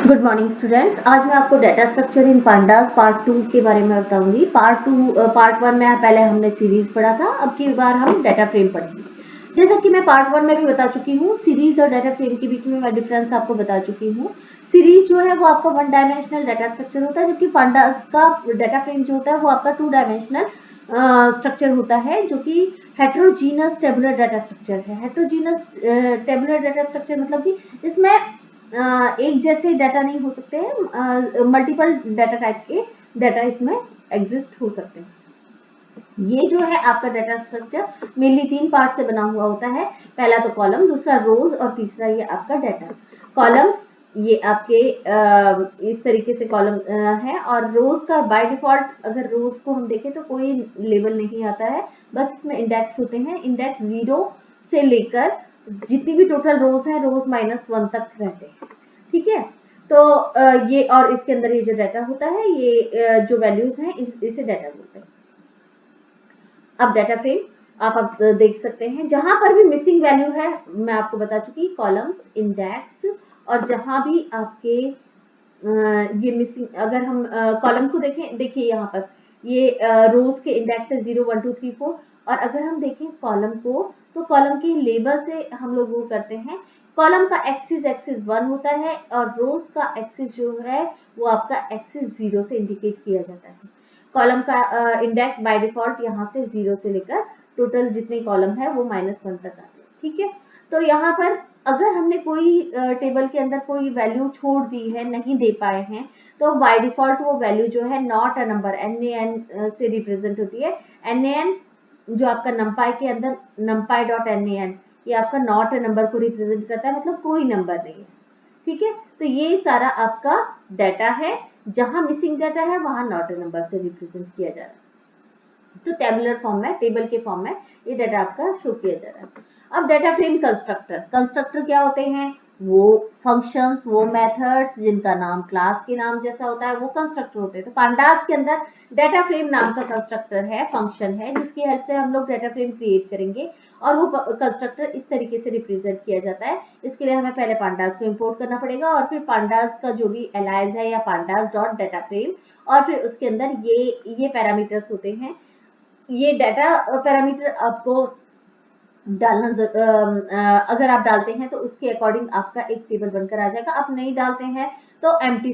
Good morning students. आज मैं आपको data structure in pandas part 2 के बारे में बताऊंगी। पार्ट 1 में पहले हमने सीरीज पढ़ा था, अब की बार हम डाटा फ्रेम पढ़ेंगे। जैसा कि मैं पार्ट 1 में भी बता चुकी हूँ, सीरीज और डाटा फ्रेम के बीच में मैं डिफरेंस आपको बता चुकी हूँ। सीरीज जो है वो आपका 1 डायमेंशनल डाटा स्ट्रक्चर होता है, जबकि पांडास का डाटा फ्रेम जो होता है वो आपका 2 डायमेंशनल स्ट्रक्चर होता है, जो कि हेट्रोजीनस टेबुलर डाटा स्ट्रक्चर है। हेट्रोजीनस टेबुलर डाटा स्ट्रक्चर मतलब कि इसमें एक जैसे डाटा नहीं हो सकते हैं, मल्टीपल डाटा टाइप के डाटा इसमें एग्जिस्ट हो सकते हैं। ये जो है आपका डाटा स्ट्रक्चर मेनली 3 पार्ट से बना हुआ होता है। पहला तो कॉलम, दूसरा रोज और तीसरा ये आपका डाटा। कॉलम्स ये आपके इस तरीके से कॉलम है, और रोज का बाय डिफॉल्ट अगर रोज को हम देखें तो कोई लेबल नहीं आता है, बस इसमें इंडेक्स होते हैं। इंडेक्स 0 से लेकर जितनी भी टोटल रोज है, रोज -1 तक रहते हैं। ठीक है, तो ये और इसके अंदर ये जो डाटा होता है, ये जो वैल्यूज हैं इसे डाटा बोलते हैं। अब डाटा फ्रेम आप देख सकते हैं, जहां पर भी मिसिंग वैल्यू है मैं आपको बता चुकी, कॉलम्स, इंडेक्स, और जहां भी आपके ये मिसिंग, अगर हम कॉलम को देखें, देखिए यहाँ पर ये रोज के इंडेक्स है 0 1 2 3 4, और अगर हम देखें कॉलम को, तो कॉलम के लेबल से हम लोग वो करते हैं। कॉलम का एक्सिस 1 होता है, और रोज का एक्सिस जो है वो आपका एक्सिस 0 से इंडिकेट किया जाता है। कॉलम का इंडेक्स बाय डिफॉल्ट यहाँ से 0 से लेकर टोटल जितने कॉलम है वो -1 तक आते हैं। ठीक है, तो यहाँ पर अगर हमने कोई टेबल के अंदर कोई वैल्यू छोड़ दी है, नहीं दे पाए हैं, तो बाय डिफॉल्ट वो वैल्यू जो है नॉट अ नंबर, NaN से रिप्रेजेंट होती है। NaN जो आपका नंपाई के अंदर numpy.nan, ये आपका नॉट अ नंबर को रिप्रेजेंट करता है, मतलब कोई नंबर नहीं है। ठीक है, तो ये सारा आपका डाटा है, जहां मिसिंग डाटा है वहां नॉट अ नंबर से रिप्रेजेंट किया जा रहा है। तो टेबुलर फॉर्म में, टेबल के फॉर्म में ये डाटा आपका शो किया जा रहा है। अब डाटा फ्रेम कंस्ट्रक्टर, कंस्ट्रक्टर क्या होते हैं? वो फंक्शंस, वो मेथड्स जिनका नाम क्लास के नाम जैसा होता है, वो कंस्ट्रक्टर होते हैं। तो पांडास के अंदर डाटा फ्रेम नाम का कंस्ट्रक्टर है, फंक्शन है, जिसकी हेल्प से हम लोग डाटा फ्रेम क्रिएट करेंगे, और वो कंस्ट्रक्टर इस तरीके से रिप्रेजेंट किया जाता है। इसके लिए हमें पहले पांडास को इंपोर्ट करना पड़ेगा, और फिर पांडास का जो भी एलाइज है या पांडास डॉट डाटा फ्रेम, और फिर उसके अंदर ये पैरामीटर्स होते हैं। ये डाटा पैरामीटर आपको डालना अगर आप डालते हैं तो उसके अकॉर्डिंग आपका एक टेबल बनकर आ जाएगा। आप नहीं डालते हैं तो एम्प्टी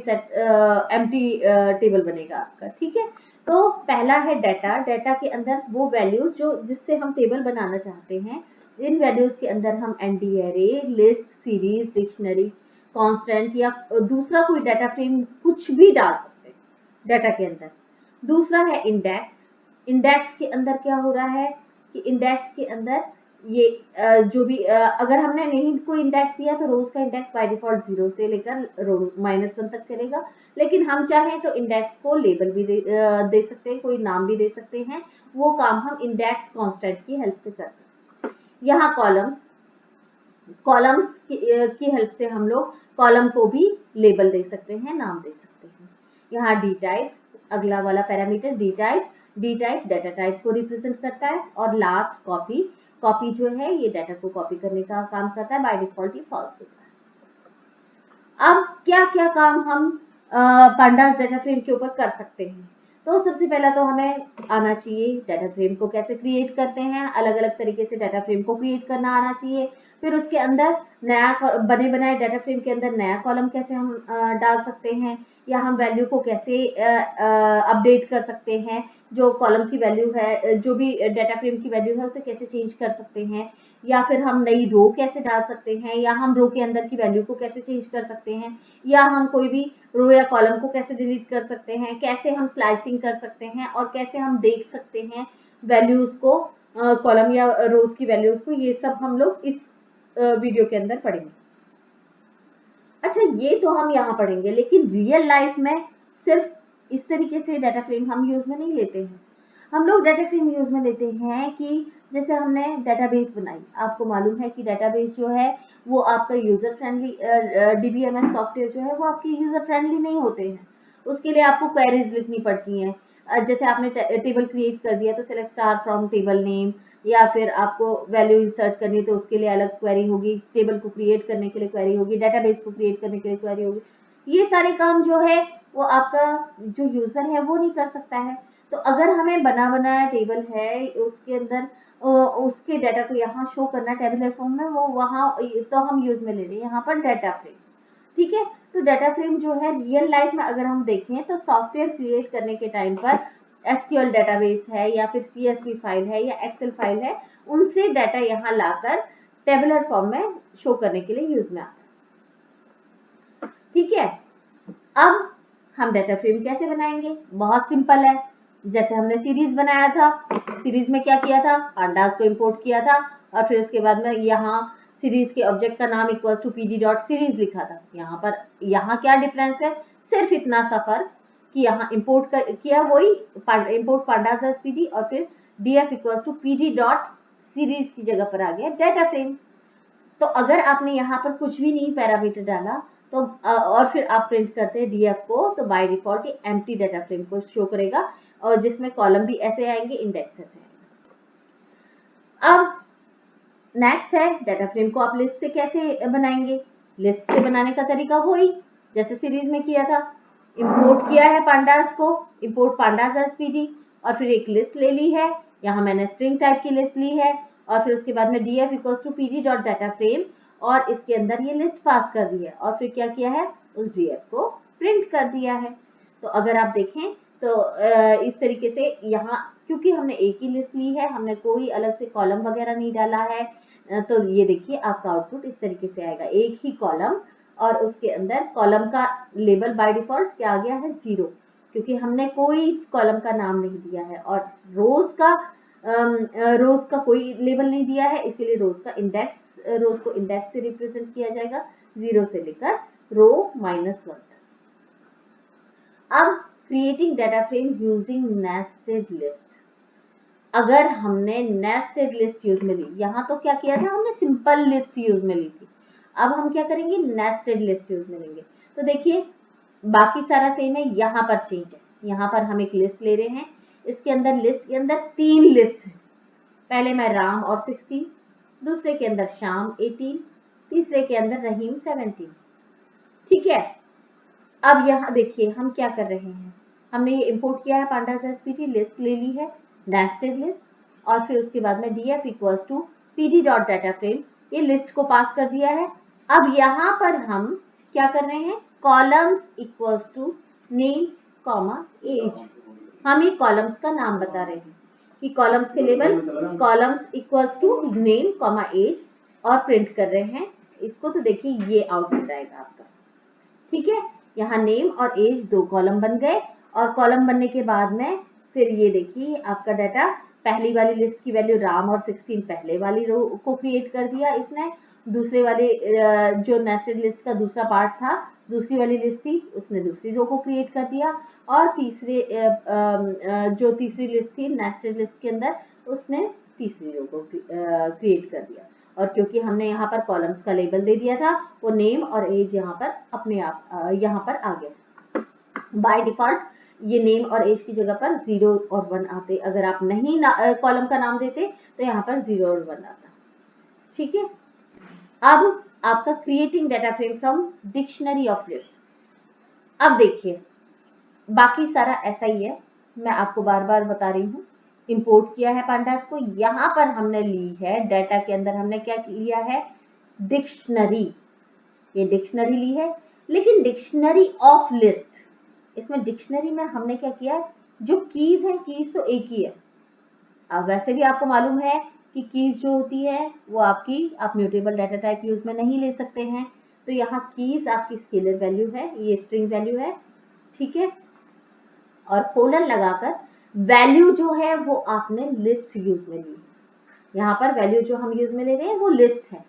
टेबल बनेगा आपका। ठीक है, तो पहला है डाटा। डाटा के अंदर वो वैल्यूज जो जिससे हम टेबल बनाना चाहते हैं, इन वैल्यूज के अंदर हम ND array, list, series, dictionary, constant या दूसरा कोई डाटा फ्रेम कुछ भी डाल सकते हैं डाटा के अंदर। दूसरा है इंडेक्स। इंडेक्स के अंदर क्या हो रहा है कि इंडेक्स के अंदर ये जो भी अगर हमने नहीं कोई इंडेक्स दिया तो रोज का इंडेक्स बाय डिफॉल्ट 0 से लेकर रोज -1 तक चलेगा। लेकिन हम चाहें तो इंडेक्स को लेबल भी दे सकते हैं, कोई नाम भी दे सकते हैं। वो काम हम इंडेक्स कांस्टेंट की हेल्प से कर सकते हैं। यहाँ कॉलम्स, कॉलम्स की हेल्प से हम लोग कॉलम को भी लेबल दे सकते हैं, नाम दे सकते हैं। यहाँ डी टाइप, अगला वाला parameter D type, D type data type को रिप्रेजेंट करता है। और लास्ट कॉपी, कॉपी जो है ये डाटा को कॉपी करने का काम करता है, बाय डिफॉल्ट ये फॉल्स होता है। अब क्या क्या काम हम पांडास डाटा फ्रेम के ऊपर कर सकते हैं? तो सबसे पहला तो हमें आना चाहिए डाटा फ्रेम को कैसे क्रिएट करते हैं, अलग अलग तरीके से डाटा फ्रेम को क्रिएट करना आना चाहिए। फिर उसके अंदर नया बने बनाए डाटा फ्रेम के अंदर नया कॉलम कैसे हम डाल सकते हैं, या हम वैल्यू को कैसे अपडेट कर सकते हैं, जो कॉलम की वैल्यू है, जो भी डाटा फ्रेम की वैल्यू है उसे कैसे चेंज कर सकते हैं, या फिर हम नई रो कैसे डाल सकते हैं, या हम रो के अंदर की वैल्यू को कैसे चेंज कर सकते हैं, या हम कोई भी रो या कॉलम को कैसे डिलीट कर सकते हैं, कैसे हम स्लाइसिंग कर सकते हैं, और कैसे हम देख सकते हैं वैल्यूज को, कॉलम या रोज की वैल्यूज को। ये सब हम लोग इस वीडियो के अंदर पढ़ेंगे। अच्छा, ये तो हम यहाँ पढ़ेंगे, लेकिन रियल लाइफ में सिर्फ इस तरीके से डाटा फ्रेम हम यूज में नहीं लेते हैं। हम लोग डाटा फ्रेम यूज में लेते हैं कि जैसे हमने डाटाबेस बनाई, आपको मालूम है कि डाटाबेस जो है वो आपका यूजर फ्रेंडली, DBMS सॉफ्टवेयर जो है वो आपके यूजर फ्रेंडली नहीं होते हैं। उसके लिए आपको क्वेरीज लिखनी पड़ती हैं। जैसे आपने टेबल क्रिएट कर दिया तो select star from table name, या फिर आपको वैल्यू इंसर्ट करनी तो उसके लिए अलग क्वेरी होगी, टेबल को क्रिएट करने के लिए क्वेरी होगी, डाटाबेस को क्रिएट करने के लिए क्वेरी होगी। ये सारे काम जो है वो आपका जो यूजर है वो नहीं कर सकता है। तो अगर हमें बना बनाया टेबल है उसके अंदर उसके डाटा को यहाँ शो करना टेबुलर फॉर्म में, वो वहाँ तो हम यूज में ले रहे हैं यहाँ पर डाटा फ्रेम। ठीक है, तो डाटा फ्रेम जो है रियल लाइफ में अगर हम देखें तो सॉफ्टवेयर क्रिएट करने के टाइम पर एसक्यूएल डाटाबेस है या फिर सीएसवी फाइल है या एक्सेल फाइल है, उनसे डाटा यहाँ लाकर टेबुलर फॉर्म में शो करने के लिए यूज में आता है। ठीक है, अब हम डाटा फ्रेम कैसे बनाएंगे? बहुत सिंपल है। जैसे हमने सीरीज बनाया था, सीरीज में क्या किया था, पांडास को इंपोर्ट किया था और फिर उसके बाद में यहाँ सीरीज के ऑब्जेक्ट का नाम इक्वल टू pd.series लिखा था। यहाँ क्या डिफरेंस है? सिर्फ इतना सा फर्क कि यहाँ इंपोर्ट किया वही इंपोर्ट पांडास एज pd और फिर df इक्वल टू pd.series की जगह पर आ गया डाटा फ्रेम। तो अगर आपने यहाँ पर कुछ भी नहीं पैरामीटर डाला तो और फिर आप प्रिंट करते हैं df को, तो बाय डिफॉल्ट ये एम्प्टी डाटा फ्रेम को शो करेगा और जिसमें कॉलम भी ऐसे आएंगे, इंडेक्स ऐसे आएंगे। अब नेक्स्ट है डाटा फ्रेम को आप लिस्ट से कैसे बनाएंगे? लिस्ट से बनाने का तरीका वही जैसे सीरीज में किया था, इंपोर्ट किया है पांडास को, इंपोर्ट पांडास एज pd और फिर एक लिस्ट ले ली है, यहाँ मैंने स्ट्रिंग टाइप की लिस्ट ली है और फिर उसके बाद में df इक्वल्स टू pd.dataFrame और इसके अंदर ये लिस्ट पास कर दी है और फिर क्या किया है, उस df को प्रिंट कर दिया है। तो अगर आप देखें तो इस तरीके से यहाँ क्योंकि हमने एक ही लिस्ट ली है, हमने कोई अलग से कॉलम वगैरह नहीं डाला है, तो ये देखिए आपका आउटपुट इस तरीके से आएगा, एक ही कॉलम और उसके अंदर कॉलम का लेबल बाय डिफॉल्ट क्या आ गया है, 0, क्योंकि हमने कोई कॉलम का नाम नहीं दिया है और रोज का कोई लेबल नहीं दिया है, इसीलिए रोज को इंडेक्स से रिप्रेजेंट किया जाएगा 0 से लेकर रो -1 तक। अब creating data frame using nested list. अगर हमने नेस्टेड लिस्ट यूज में ली, यहाँ तो क्या किया था हमने, सिंपल लिस्ट यूज में ली थी, अब हम क्या करेंगे, नेस्टेड लिस्ट यूज में लेंगे। तो देखिए बाकी सारा सेम है, यहाँ पर चेंज है, यहाँ पर हम एक लिस्ट ले रहे हैं, इसके अंदर लिस्ट के अंदर 3 लिस्ट है, पहले में राम और 16, दूसरे के अंदर श्याम 18, तीसरे के अंदर रहीम 17। ठीक है, अब यहाँ देखिए हम क्या कर रहे हैं, हमने ये इंपोर्ट किया है पांडास एज pd, लिस्ट ले ली है नेस्टेड लिस्ट और फिर उसके बाद में df इक्वल्स टू pd.dataFrame, ये लिस्ट को पास कर दिया है। अब यहाँ पर हम क्या कर रहे हैं, columns equals to name comma age, हम ये कॉलम्स का नाम बता रहे हैं कि कॉलम्स के label columns equals to name comma age और प्रिंट कर रहे हैं इसको। तो देखिए ये आउटपुट आएगा आपका। ठीक है, यहाँ नेम और एज 2 कॉलम बन गए और कॉलम बनने के बाद में फिर ये देखिए आपका डाटा, पहली वाली लिस्ट की वैल्यू राम और 16 पहले वाली रो को क्रिएट कर दिया इसने, दूसरे वाले जो नेस्टेड लिस्ट का दूसरा पार्ट था, दूसरी वाली लिस्ट थी, उसने दूसरी रो को क्रिएट कर दिया और जो तीसरी लिस्ट थी नेस्टेड लिस्ट के अंदर, उसने तीसरी रो को क्रिएट कर दिया। और क्योंकि हमने यहाँ पर कॉलम्स का लेबल दे दिया था, वो नेम और एज यहाँ पर अपने आप यहाँ पर आ गया। बाय डिफॉल्ट ये नेम और एज की जगह पर 0 और 1 आते, अगर आप नहीं कॉलम का नाम देते तो यहाँ पर 0 और 1 आता। ठीक है, अब आपका creating data frame from dictionary of list. अब देखिए बाकी सारा ऐसा ही है, मैं आपको बार बार बता रही हूँ, इंपोर्ट किया है पांडास को, यहाँ पर हमने ली है डाटा के अंदर हमने क्या लिया है, डिक्शनरी, ये डिक्शनरी ली है, लेकिन डिक्शनरी ऑफ लिस्ट, इसमें डिक्शनरी में हमने क्या किया, जो कीज है, कीज तो एक ही है। अब वैसे भी आपको मालूम है कि कीज जो होती है वो आप म्यूटेबल डाटा टाइप यूज में नहीं ले सकते हैं, तो यहाँ कीज आपकी स्केलर वैल्यू है, ये स्ट्रिंग वैल्यू है। ठीक है, और कोलन लगाकर वैल्यू जो है वो आपने लिस्ट यूज में ली, यहाँ पर वैल्यू जो हम यूज में ले रहे हैं वो लिस्ट है।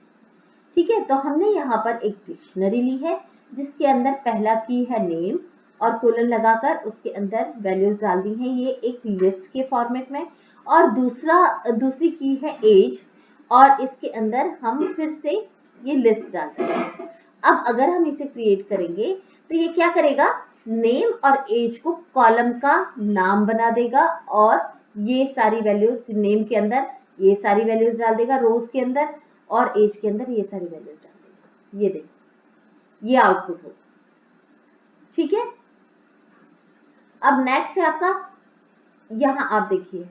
ठीक है, तो हमने यहाँ पर एक डिक्शनरी ली है जिसके अंदर पहला की है नेम और कोलन लगाकर उसके अंदर वैल्यूज डाल दी हैं, ये एक लिस्ट के फॉर्मेट में, और दूसरी की है एज और इसके अंदर हम फिर से ये लिस्ट डालते हैं। अब अगर हम इसे क्रिएट करेंगे तो ये क्या करेगा, नेम और एज को कॉलम का नाम बना देगा और ये सारी वैल्यूज नेम के अंदर ये सारी वैल्यूज डाल देगा रोज के अंदर और एज के अंदर ये सारी वैल्यूज डाल देगा। ये देखो ये आउटपुट होगा। अब नेक्स्ट है आपका, यहाँ आप देखिए,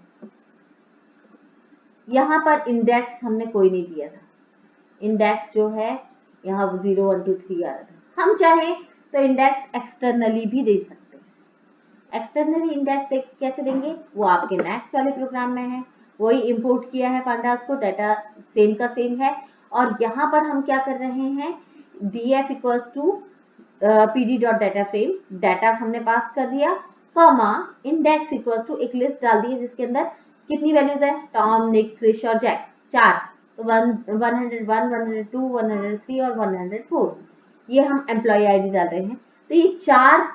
यहाँ पर इंडेक्स हमने कोई नहीं दिया था, इंडेक्स जो है यहाँ 0 1 2 3 आ रहा था। हम चाहें तो इंडेक्स एक्सटर्नली भी दे सकते हैं। एक्सटर्नली इंडेक्स कैसे देंगे, वो आपके नेक्स्ट वाले प्रोग्राम में है, वही इंपोर्ट किया है पांडास को, डाटा सेम का सेम है। और यहाँ पर हम क्या कर रहे हैं, df equals to pd.data_frame, data हमने पास कर दिया, कॉमा इंडेक्स इक्वल्स टू एक लिस्ट डाल दी है जिसके अंदर कितनी वैल्यूज है, टॉम, निक, क्रिश और जैक, 4, तो 101 102 103 और 104, ये हम एम्प्लॉय आईडी डाल रहे हैं। तो ये 4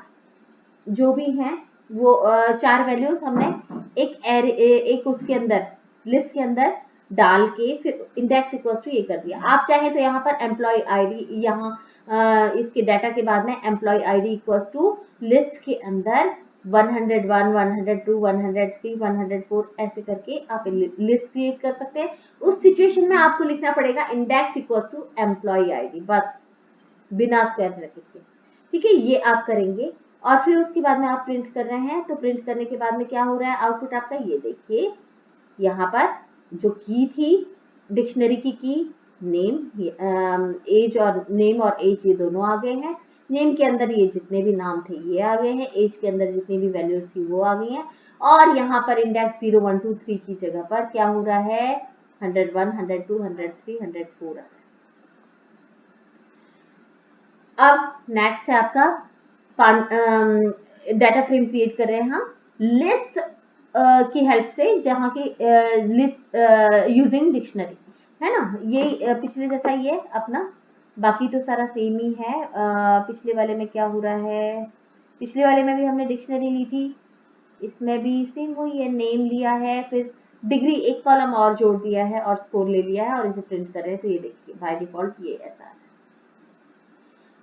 जो भी हैं वो 4 वैल्यूज हमने एक उसके अंदर लिस्ट के अंदर डाल के फिर इंडेक्स इक्वल्स टू ये कर दिया। आप चाहे तो यहाँ पर एम्प्लॉय आईडी, यहाँ इसके डाटा के बाद में employ ID equals to list के अंदर 101 102 103 104 ऐसे करके आप लिस्ट क्रिएट कर सकते हैं। उस सिचुएशन में आपको लिखना पड़ेगा index equals to employ ID, बस बिना स्क्वायर ब्रैकेट के, ठीक है, ये आप करेंगे। और फिर उसके बाद में आप प्रिंट कर रहे हैं, तो प्रिंट करने के बाद में क्या हो रहा है, आउटपुट आपका ये देखिए, यहाँ पर जो की थी डिक्शनरी की नेम, एज और नेम और एज ये दोनों आ गए हैं। नेम के अंदर ये जितने भी नाम थे ये आ गए हैं, एज के अंदर जितनी भी वैल्यूज थी वो आ गई हैं। और यहाँ पर इंडेक्स 0 1 2 3 की जगह पर क्या हो रहा है, 101 102 103 104 आ रहा है। अब नेक्स्ट है आपका डाटा फ्रेम क्रिएट कर रहे हैं हम लिस्ट की हेल्प से, जहाँ की लिस्ट यूजिंग डिक्शनरी है ना, ये पिछले जैसा ही है अपना, बाकी तो सारा सेम ही है। पिछले वाले में क्या हो रहा है, पिछले वाले में भी हमने डिक्शनरी ली थी, इसमें भी सेम वही है, नेम लिया है, फिर डिग्री एक कॉलम और जोड़ दिया है और स्कोर ले लिया है और इसे प्रिंट कर रहे हैं। तो ये देखिए बाय डिफॉल्ट ये ऐसा है।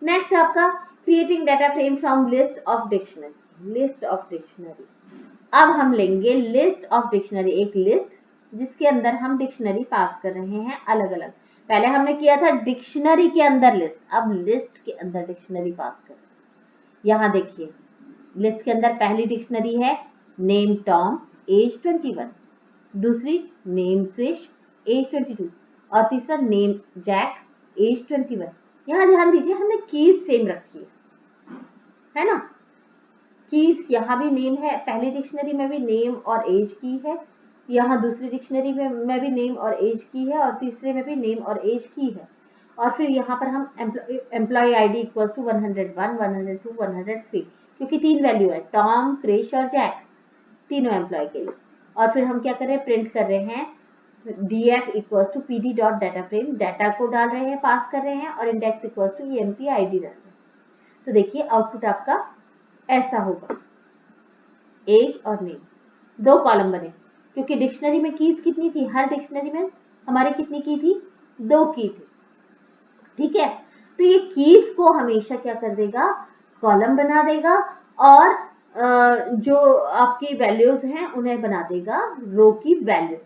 नेक्स्ट आपका creating data frame from list of dictionary, list of dictionary. अब हम लेंगे लिस्ट ऑफ डिक्शनरी, एक लिस्ट जिसके अंदर हम डिक्शनरी पास कर रहे हैं अलग अलग। पहले हमने किया था डिक्शनरी के अंदर लिस्ट, अब लिस्ट के अंदर डिक्शनरी पास कर रहे हैं। यहाँ देखिए लिस्ट के अंदर पहली डिक्शनरी है नेम टॉम, एज 21, दूसरी नेम क्रिश, एज 22 और तीसरा नेम जैक, एज 21। यहाँ ध्यान दीजिए हमने कीज सेम रखी है ना, कीज यहाँ भी नेम है, पहली डिक्शनरी में भी नेम और एज की है, यहाँ दूसरी डिक्शनरी में भी नेम और एज की है और तीसरे में भी नेम और एज की है। और फिर यहाँ पर हम एम्प्लॉय आईडी इक्वल टू 101 102 103, क्योंकि 3 वैल्यू है, टॉम, क्रिश और जैक, तीनों एम्प्लॉय के लिए। और फिर हम क्या कर रहे हैं, प्रिंट कर रहे हैं df equal to pd.data_frame, data को डाल रहे हैं, पास कर रहे हैं और index equal to emp id डाल रहे हैं। तो देखिए आउटपुट आपका ऐसा होगा, एज और नेम, 2 कॉलम बने, क्योंकि डिक्शनरी में कीज कितनी थी, हर डिक्शनरी में हमारे कितनी की थी, 2 की थी, ठीक है। तो ये कीज को हमेशा क्या कर देगा, कॉलम बना देगा और जो आपकी वैल्यूज हैं उन्हें बना देगा रो की वैल्यूज,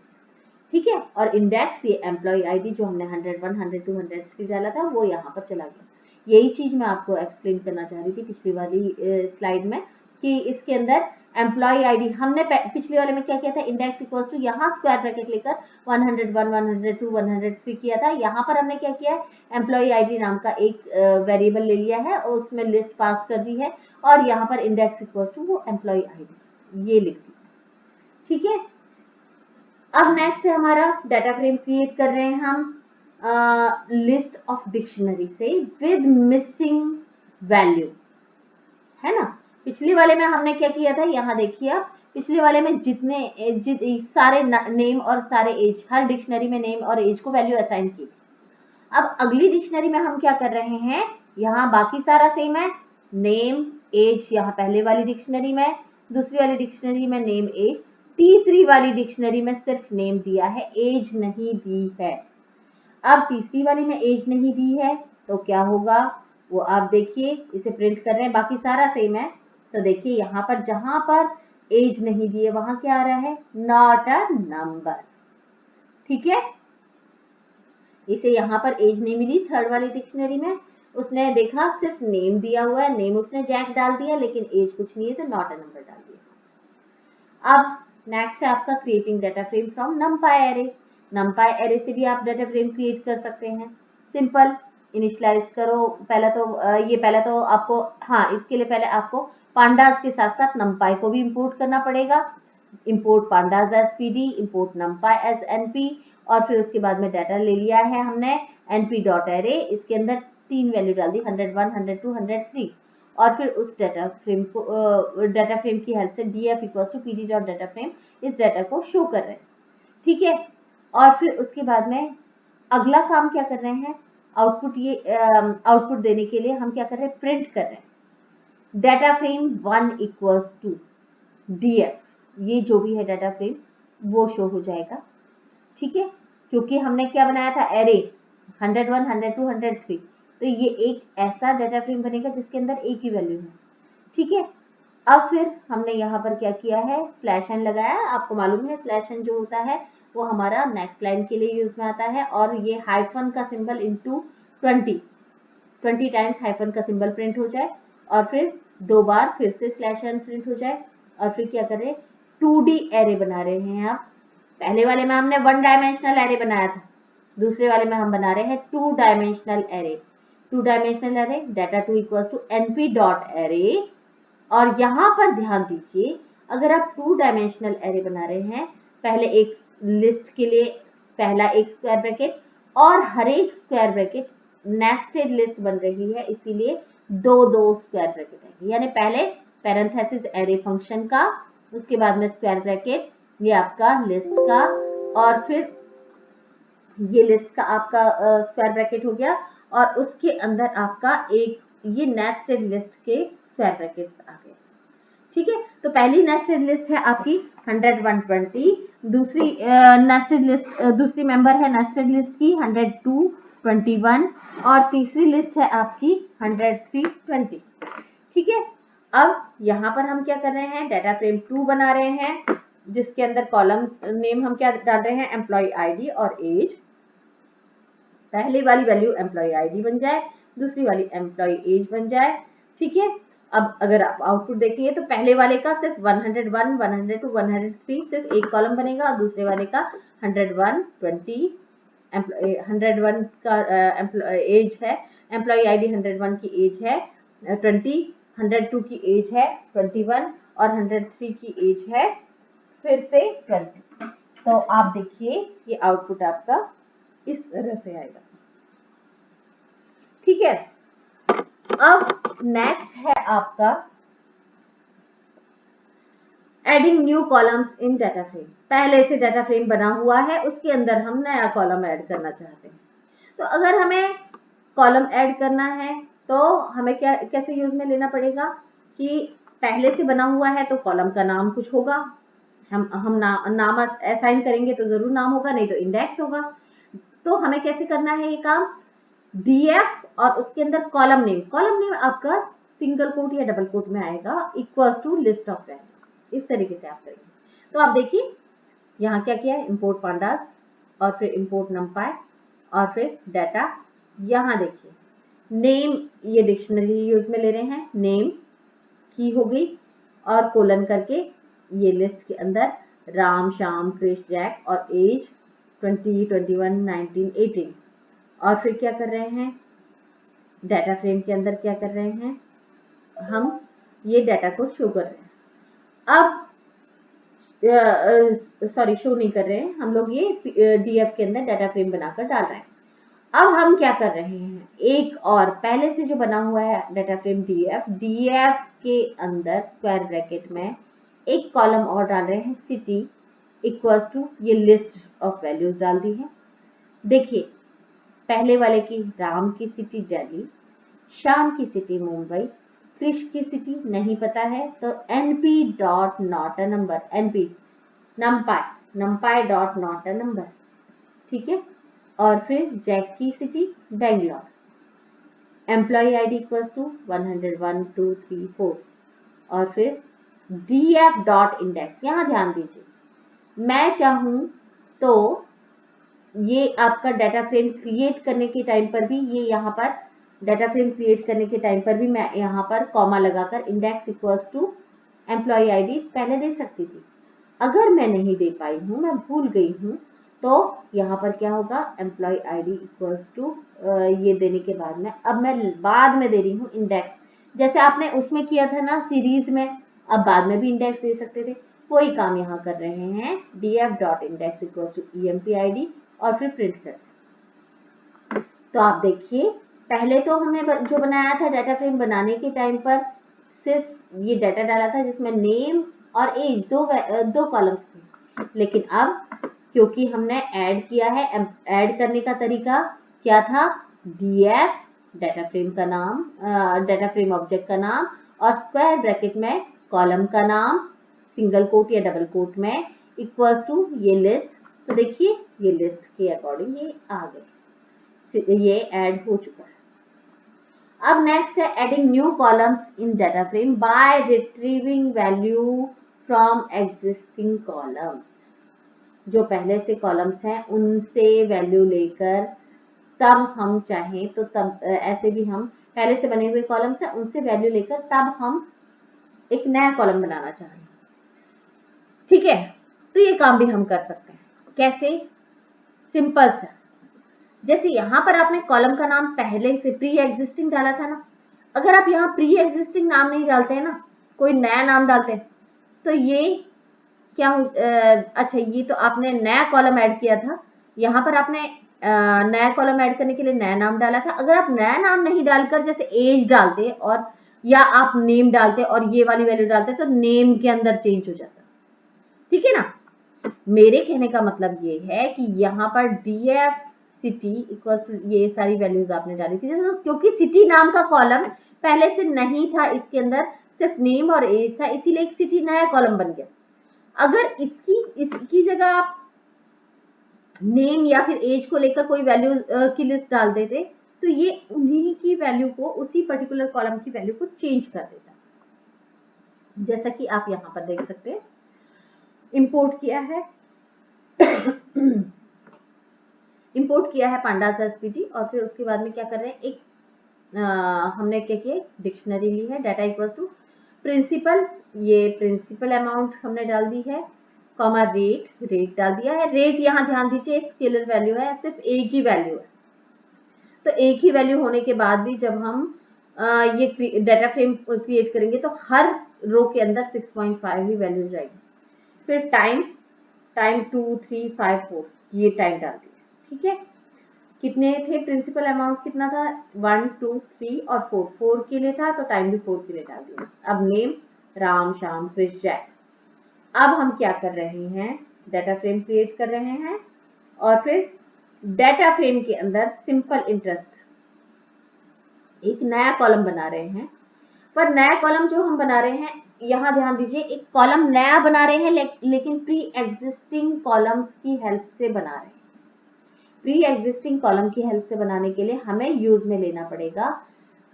ठीक है। और इंडेक्स ये एम्प्लॉय आईडी जो हमने 101 102 103 डाला था वो यहाँ पर चला गया। यही चीज मैं आपको एक्सप्लेन करना चाह रही थी पिछली वाली स्लाइड में, कि इसके अंदर एम्प्लॉय आईडी हमने पिछले वाले में क्या किया था, इंडेक्स इक्वल्स टू यहाँ स्क्वायर ब्रैकेट लेकर 101 102 103 किया था। यहाँ पर हमने क्या किया है, एम्प्लॉय आईडी नाम का एक वेरिएबल ले लिया है और उसमें लिस्ट पास कर दी है और यहाँ पर इंडेक्स इक्वल्स टू वो एम्प्लॉय आईडी ये लिख दी, ठीक है। अब नेक्स्ट है हमारा डाटा फ्रेम क्रिएट कर रहे हैं हम लिस्ट ऑफ डिक्शनरी से विद मिसिंग वैल्यू, है ना। पिछले वाले में हमने क्या किया था, यहाँ देखिए आप, पिछले वाले में सारे नेम और सारे एज, हर डिक्शनरी में नेम और एज को वैल्यू असाइन की। अब अगली डिक्शनरी में हम क्या कर रहे हैं, यहाँ बाकी सारा सेम है, नेम एज यहाँ पहले वाली डिक्शनरी में, दूसरी वाली डिक्शनरी में नेम एज, तीसरी वाली डिक्शनरी में सिर्फ नेम दिया है, एज नहीं दी है। अब तीसरी वाली में एज नहीं दी है तो क्या होगा, वो आप देखिए, इसे प्रिंट कर रहे हैं, बाकी सारा सेम है। तो देखिए यहाँ पर जहां पर एज नहीं दी है वहां क्या आ रहा है, नॉट अ नंबर, ठीक है। इसे यहाँ पर एज नहीं मिली थर्ड वाली डिक्शनरी में, उसने देखा सिर्फ नेम दिया हुआ है, नेम उसने जैक डाल दिया, लेकिन एज कुछ नहीं है तो नॉट अ नंबर डाल दिया। अब नेक्स्ट है आपका creating data frame from numpy array. numpy array से भी आप डाटा फ्रेम क्रिएट कर सकते हैं। सिंपल, इनिशियलाइज करो। पहले तो आपको, हाँ, इसके लिए पहले आपको पांडास के साथ साथ numpy को भी इंपोर्ट करना पड़ेगा। Import pandas as pd, import numpy as np, और फिर उसके बाद में डाटा ले लिया है हमने np.array, इसके अंदर 3 वैल्यू डाल दी, 101, 102, 103, और फिर उस डाटा फ्रेम की हेल्प से df equal to pd dot data frame इस डाटा को शो कर रहे हैं। ठीक है, और फिर उसके बाद में अगला काम क्या कर रहे हैं, आउटपुट देने के लिए हम क्या कर रहे हैं, प्रिंट कर रहे हैं data frame 1 equals to df, ये जो भी है डाटा फ्रेम वो शो हो जाएगा। ठीक है, क्योंकि हमने क्या बनाया था, एरे 101, 102, 103, तो ये एक ऐसा डाटा फ्रेम बनेगा जिसके अंदर एक ही वैल्यू है। ठीक है, अब फिर हमने यहाँ पर क्या किया है, स्लैश एन लगाया। आपको मालूम है स्लैश एन जो होता है वो हमारा नेक्स्ट लाइन के लिए यूज में आता है, और ये हाइफन का सिंबल इनटू 20 टाइम्स हाइफन का सिंबल प्रिंट हो जाए, और फिर 2 बार फिर से स्लैश एन प्रिंट हो जाए, और फिर क्या करें, 2D एरे बना रहे हैं आप। पहले वाले में हमने 1 डायमेंशनल एरे बनाया था, दूसरे वाले में हम बना रहे हैं 2 dimensional array. 2 dimensional array data 2 equals to np dot array, और यहाँ पर ध्यान दीजिए, अगर आप 2 डायमेंशनल एरे बना रहे हैं, पहले एक लिस्ट के लिए पहला एक स्क्वायर ब्रैकेट, और हर एक स्क्वायर ब्रैकेट नेस्टेड लिस्ट बन रही है, इसीलिए 2 स्क्वायर ब्रैकेट है, यानी पहले पैरेंथेसिस एरे फंक्शन का, उसके बाद में स्क्वायर ब्रैकेट ये आपका लिस्ट का, और फिर ये लिस्ट का आपका स्क्वायर ब्रैकेट हो गया, और उसके अंदर आपका एक ये नेस्टेड लिस्ट के स्क्वायर ब्रैकेट्स आ गए। ठीक है, तो पहली नेस्टेड लिस्ट है आपकी 100, 120, दूसरी नेस्टेड लिस्ट, दूसरी मेंबर है नेस्टेड लिस्ट की 102, 21, और तीसरी लिस्ट है आपकी 103, 20। ठीक है, अब यहाँ पर हम क्या कर रहे हैं, डाटा फ्रेम 2 बना रहे हैं, जिसके अंदर कॉलम नेम हम क्या डाल रहे हैं, एम्प्लॉय आईडी और एज। पहली वाली वैल्यू एम्प्लॉय आईडी बन जाए, दूसरी वाली एम्प्लॉय एज बन जाए। ठीक है, अब अगर आप आउटपुट देखेंगे तो पहले वाले का सिर्फ 101, 102, 103 सिर्फ एक कॉलम बनेगा, और दूसरे वाले का 101, 20, 101 का एज है, एम्प्लॉय आईडी 101 की एज है 20, 102 की एज है 21, और 103 की एज है फिर से 20। तो आप देखिए ये आउटपुट आपका इस तरह से आएगा। ठीक है, अब नेक्स्ट है आपका adding new columns in data frame. पहले से डाटा फ्रेम बना हुआ है, उसके अंदर हम नया कॉलम ऐड करना चाहते हैं। तो अगर हमें कॉलम ऐड करना है तो हमें क्या कैसे यूज में लेना पड़ेगा कि पहले से बना हुआ है तो कॉलम का नाम कुछ होगा, हम नाम असाइन करेंगे तो जरूर नाम होगा, नहीं तो इंडेक्स होगा। तो हमें कैसे करना है ये काम, df और उसके अंदर कॉलम नेम आपका सिंगल कोट या डबल कोट में आएगा, equals to list of value. इस तरीके से आप करेंगे। तो आप देखिए यहाँ क्या किया है, इंपोर्ट पांडास, और फिर इंपोर्ट numpy, और फिर डाटा। यहाँ देखिए नेम, ये डिक्शनरी यूज में ले रहे हैं, नेम की हो गई, और कोलन करके ये लिस्ट के अंदर राम, श्याम, कृष, जैक, और एज 20, 21, 19, 18, और फिर क्या कर रहे हैं, डाटा फ्रेम के अंदर क्या कर रहे हैं, हम ये डाटा को शो कर रहे हैं। अब सॉरी, शो नहीं कर रहे हैं हम लोग, ये डीएफ के अंदर डाटा फ्रेम बनाकर डाल रहे हैं। अब हम क्या कर रहे हैं, एक और पहले से जो बना हुआ है डाटा फ्रेम डीएफ के अंदर स्क्वायर ब्रैकेट में एक कॉलम और डाल रहे हैं, सिटी इक्वल्स टू ये लिस्ट ऑफ वैल्यूज डाल दी है। देखिए पहले वाले की राम की सिटी दिल्ली, श्याम की सिटी मुंबई, कृष की सिटी नहीं पता है, तो np dot not a number, np numpy dot not a number. ठीक है, और फिर जैक की city Bangalore, employ ID equals to 101, 2, 3, 4, और फिर df डॉट इंडेक्स। यहाँ ध्यान दीजिए, मैं चाहूं तो ये आपका डाटा फ्रेम क्रिएट करने के टाइम पर भी ये यहाँ पर डाटा फ्रेम क्रिएट करने के टाइम पर भी मैं यहाँ पर कॉमा लगाकर index equals to employ ID पहले दे सकती थी। अगर मैं नहीं दे पाई हूँ, मैं भूल गई हूँ, तो यहाँ पर क्या होगा, एम्प्लॉय आईडी इक्वल्स टू ये देने के बाद में अब मैं बाद में दे रही हूँ इंडेक्स, जैसे आपने उसमें किया था ना सीरीज में, अब बाद में भी इंडेक्स दे सकते थे, वही काम यहाँ कर रहे हैं, df dot index equals to empid और फिर प्रिंट करते हैं। तो आप देखिए, पहले तो हमने जो बनाया था डाटा फ्रेम बनाने के टाइम पर सिर्फ ये डाटा डाला था जिसमें नेम और एज दो कॉलम्स थे, लेकिन अब क्योंकि हमने ऐड किया है, ऐड करने का तरीका क्या था, df डाटा फ्रेम का नाम, डाटा फ्रेम ऑब्जेक्ट का नाम और स्क्वायर ब्रैकेट में कॉलम का नाम सिंगल कोट या डबल कोट में इक्वल्स टू ये लिस्ट। तो देखिए ये लिस्ट के अकॉर्डिंग ये आ गए, ये ऐड हो चुका है। अब नेक्स्ट है adding new columns in data frame by retrieving value from existing columns. जो पहले से कॉलम्स हैं उनसे वैल्यू लेकर तब हम चाहें तो तब ऐसे भी हम पहले से बने हुए कॉलम्स हैं उनसे वैल्यू लेकर तब हम एक नया कॉलम बनाना चाहें, ठीक है, तो ये काम भी हम कर सकते हैं। कैसे, सिंपल सा, जैसे यहाँ पर आपने कॉलम का नाम पहले से प्री एग्जिस्टिंग डाला था ना, अगर आप यहाँ प्री एग्जिस्टिंग नाम नहीं डालते हैं ना, कोई नया नाम डालते हैं, तो ये क्या अच्छा ये तो आपने नया कॉलम ऐड किया था, यहाँ पर आपने नया कॉलम ऐड करने के लिए नया नाम डाला था। अगर आप नया नाम नहीं डालकर जैसे एज डालते और या आप नेम डालते और ये वाली वैल्यू डालते तो नेम के अंदर चेंज हो जाता, ठीक है ना। मेरे कहने का मतलब ये है कि यहाँ पर df सिटी इक्वल ये सारी वैल्यूज आपने डाली थी, क्योंकि सिटी नाम का कॉलम पहले से नहीं था, इसके अंदर सिर्फ नेम और एज था, इसीलिए एक सिटी नया कॉलम बन गया। अगर इसकी जगह आप नेम या फिर एज को लेकर कोई वैल्यू की लिस्ट डाल देते तो ये उन्हीं की वैल्यू को, उसी पर्टिकुलर कॉलम की वैल्यू को चेंज कर देता, जैसा कि आप यहाँ पर देख सकते हैं। इंपोर्ट किया है इंपोर्ट किया है pandas एसपीटी और फिर उसके बाद में क्या कर रहे हैं, एक हमने क्या किया, डिक्शनरी ली है, डाटा इक्वल टू प्रिंसिपल, ये प्रिंसिपल अमाउंट हमने डाल दी है, कॉमा रेट डाल दिया है। रेट यहाँ ध्यान दीजिए एक स्केलर वैल्यू है, सिर्फ एक ही वैल्यू है, तो एक ही वैल्यू होने के बाद भी जब हम ये डाटा फ्रेम क्रिएट करेंगे तो हर रो के अंदर 6.5 ही वैल्यू जाएगी। फिर टाइम 2 3 5 4 ये टाइम डाल दिया, ठीक है। कितने थे, प्रिंसिपल अमाउंट कितना था, 1 2 3 और 4 के लिए था, तो टाइम भी 4 के लिए डाल दिया। अब नेम राम श्याम कृष जय। अब हम क्या कर रहे हैं, डाटा फ्रेम क्रिएट कर रहे हैं और फिर डाटा फ्रेम के अंदर सिंपल इंटरेस्ट एक नया कॉलम बना रहे हैं। पर नया कॉलम जो हम बना रहे हैं, यहाँ ध्यान दीजिए, एक कॉलम नया बना रहे हैं लेकिन प्री एग्जिस्टिंग कॉलम्स की हेल्प से बना रहे हैं। प्री एग्जिस्टिंग कॉलम की हेल्प से बनाने के लिए हमें यूज में लेना पड़ेगा,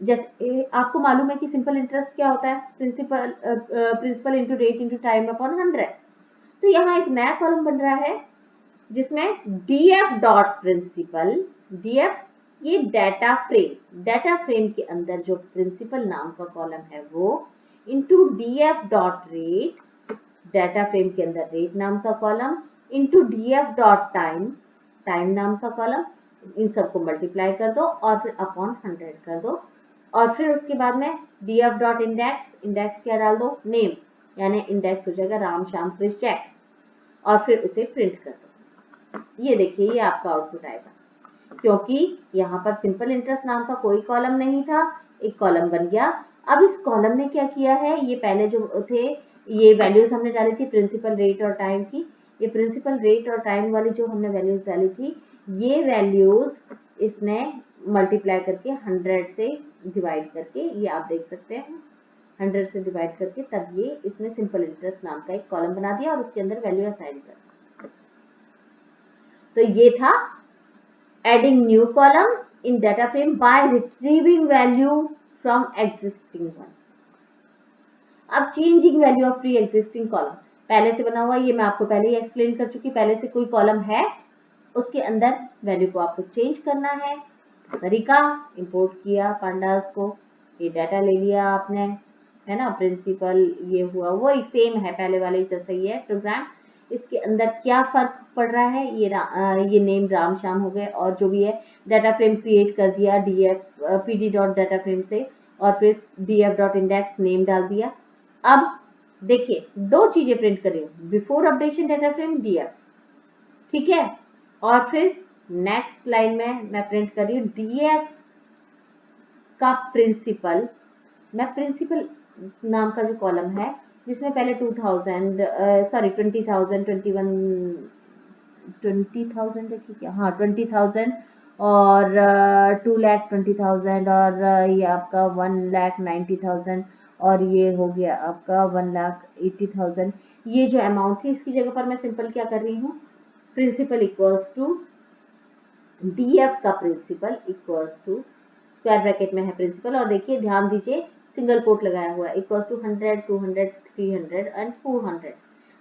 जैसे आपको मालूम है कि सिंपल इंटरेस्ट क्या होता है, principal into rate into time upon 100। तो यहाँ एक नया कॉलम बन रहा है जिसमें df डॉट प्रिंसिपल, df ये डाटा फ्रेम के अंदर जो प्रिंसिपल नाम का कॉलम है वो into df dot rate, data frame के अंदर रेट नाम का column, into df dot time नाम का कॉलम, इन सबको मल्टीप्लाई कर दो और फिर अपॉन 100 कर दो और फिर उसके बाद में df डॉट इंडेक्स क्या डाल दो, नेम, यानी इंडेक्स हो जाएगा राम श्याम कृष जय और फिर उसे प्रिंट कर दो। ये देखिए ये आपका आउटपुट आएगा, क्योंकि यहाँ पर सिंपल इंटरेस्ट नाम का कोई कॉलम नहीं था, एक कॉलम बन गया। अब इस कॉलम ने क्या किया है, ये पहले जो थे ये वैल्यूज हमने डाली थी प्रिंसिपल रेट और टाइम की, ये प्रिंसिपल रेट और टाइम वाली जो हमने वैल्यूज डाली थी, ये वैल्यूज इसने मल्टीप्लाई करके 100 से डिवाइड करके, ये आप देख सकते हैं 100 से डिवाइड करके तब ये इसने सिंपल इंटरेस्ट नाम का एक कॉलम बना दिया और उसके अंदर वैल्यू असाइन कर दी। तो ये था adding new column in data frame by retrieving value from existing one. अब changing value of pre existing column, पहले से बना हुआ, ये मैं आपको पहले ही एक्सप्लेन कर चुकी, पहले से कोई कॉलम है उसके अंदर वैल्यू को आपको चेंज करना है, तरीका, इंपोर्ट किया पांडास को, ये डाटा ले लिया आपने, है ना, प्रिंसिपल ये हुआ, वही सेम है पहले वाले जैसा ही है प्रोग्राम। इसके अंदर क्या फर्क पड़ रहा है, ये नेम राम श्याम हो गए, और जो भी है डाटा फ्रेम क्रिएट कर दिया pd.data frame से, और फिर df.index नेम डाल दिया। अब देखिए दो चीजें प्रिंट कर रही हूँ, before updation data frame df, ठीक है, और फिर नेक्स्ट लाइन में मैं प्रिंट कर रही हूँ df का प्रिंसिपल। मैं प्रिंसिपल नाम का जो कॉलम है जिसमें पहले 20,000 है कि क्या, हाँ 20,000 और 2,20,000 और ये आपका 1,90,000 और ये हो गया आपका 1,80,000। ये जो अमाउंट है इसकी जगह पर मैं सिंपल क्या कर रही हूँ, प्रिंसिपल इक्वल्स टू df का principal equals to square bracket में है प्रिंसिपल, और देखिए ध्यान दीजिए सिंगल कोट लगाया हुआ है, इक्वल्स टू 100, 200, 300 एंड 400।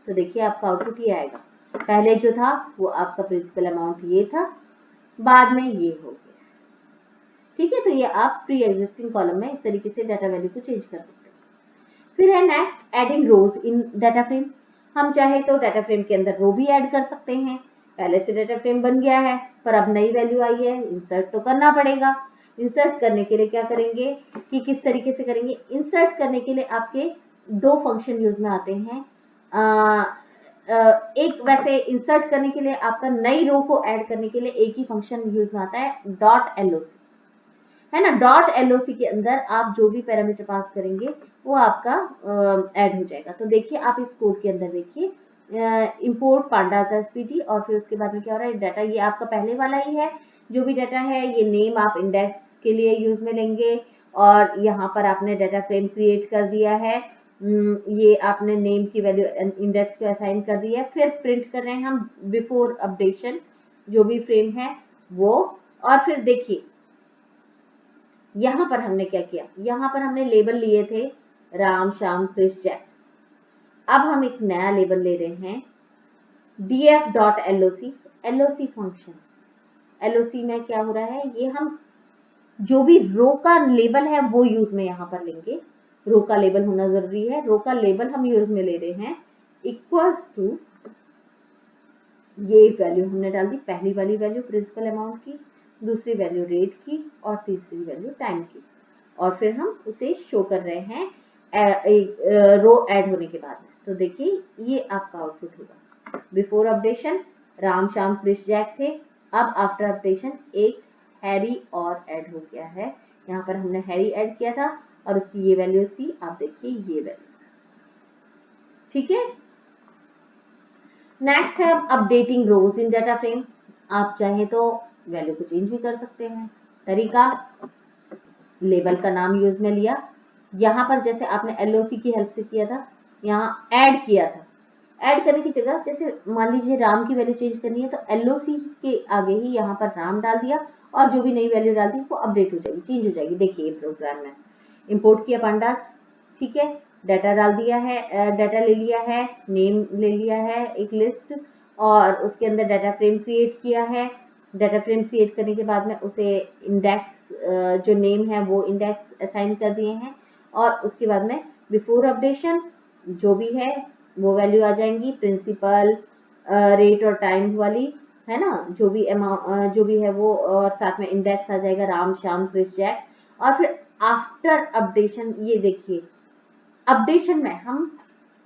तो देखिए आपका आउटपुट ये आएगा। पहले जो था वो आपका प्रिंसिपल अमाउंट ये था, बाद में ये हो गया, ठीक है। तो ये आप प्री एग्जिस्टिंग कॉलम में इस तरीके से डाटा वैल्यू को चेंज कर सकते हैं। फिर है नेक्स्ट एडिंग रोज इन डाटा फ्रेम। हम चाहे तो डाटा फ्रेम के अंदर रो भी ऐड कर सकते हैं। पहले से डाटा फ्रेम बन गया है पर अब नई वैल्यू आई है, इंसर्ट तो करना पड़ेगा। इंसर्ट करने के लिए क्या करेंगे कि किस तरीके से करेंगे, इंसर्ट करने के लिए आपके दो फंक्शन यूज में आते हैं। एक वैसे इंसर्ट करने के लिए आपका नई रो को ऐड करने के लिए एक ही फंक्शन यूज में आता है, .loc, है ना। .loc के अंदर आप जो भी पैरामीटर पास करेंगे वो आपका ऐड हो जाएगा। तो देखिए आप इस कोड के अंदर देखिए इंपोर्ट pandas spd, और फिर उसके बाद में क्या हो रहा है, डाटा ये आपका पहले वाला ही है, जो भी डाटा है ये नेम आप इंडेक्स के लिए यूज में लेंगे, और यहाँ पर आपने डाटा फ्रेम क्रिएट कर दिया है, ये आपने नेम की वैल्यू इंडेक्स को असाइन कर दी है। फिर प्रिंट कर रहे हैं हम बिफोर अपडेशन जो भी फ्रेम है वो, और फिर देखिए यहाँ पर हमने क्या किया, यहाँ पर हमने लेबल लिए थे राम श्याम कृष जैक। अब हम एक नया लेबल ले रहे हैं df.loc, loc फंक्शन। loc में क्या हो रहा है, ये हम जो भी रो का लेबल है वो यूज में यहाँ पर लेंगे, रो का लेबल होना जरूरी है, रो का लेबल हम यूज में ले रहे हैं, इक्वल्स टू ये वैल्यू हमने डाल दी, पहली वाली वैल्यू प्रिंसिपल अमाउंट की, दूसरी वैल्यू रेट की, और तीसरी वैल्यू टाइम की, और फिर हम उसे शो कर रहे हैं रो ऐड होने के बाद में। तो देखिए ये आपका आउटपुट होगा, बिफोर अपडेशन राम श्याम कृष जैक थे, अब आफ्टर अपडेशन एक हैरी और ऐड हो गया है, यहाँ पर हमने हैरी ऐड किया था और उसकी ये वैल्यू थी, आप देखिए ये वैल्यू, ठीक है। नेक्स्ट है अपडेटिंग रोज इन डाटा फ्रेम। आप चाहे तो वैल्यू को चेंज भी कर सकते हैं। तरीका, लेबल का नाम यूज में लिया, यहाँ पर जैसे आपने LOC की हेल्प से किया था, यहाँ ऐड किया था, ऐड करने की जगह जैसे मान लीजिए राम की वैल्यू चेंज करनी है तो LOC के आगे ही यहाँ पर राम डाल दिया, और जो भी नई वैल्यू डाल दी वो अपडेट हो जाएगी, चेंज हो जाएगी। देखिए ये प्रोग्राम में इंपोर्ट किया पांडास, ठीक है, डाटा डाल दिया है, डाटा ले लिया है, नेम ले लिया है एक लिस्ट, और उसके अंदर डाटा फ्रेम क्रिएट किया है। डाटा फ्रेम क्रिएट करने के बाद में उसे इंडेक्स जो नेम है वो इंडेक्स असाइन कर दिए हैं, और उसके बाद में बिफोर अपडेशन जो भी है वो वैल्यू आ जाएंगी, प्रिंसिपल रेट और टाइम वाली, है ना, जो भी अमाउंट जो भी है वो, और साथ में इंडेक्स आ जाएगा राम श्याम कृष जैक। और फिर आफ्टर अपडेशन ये देखिए अपडेशन में हम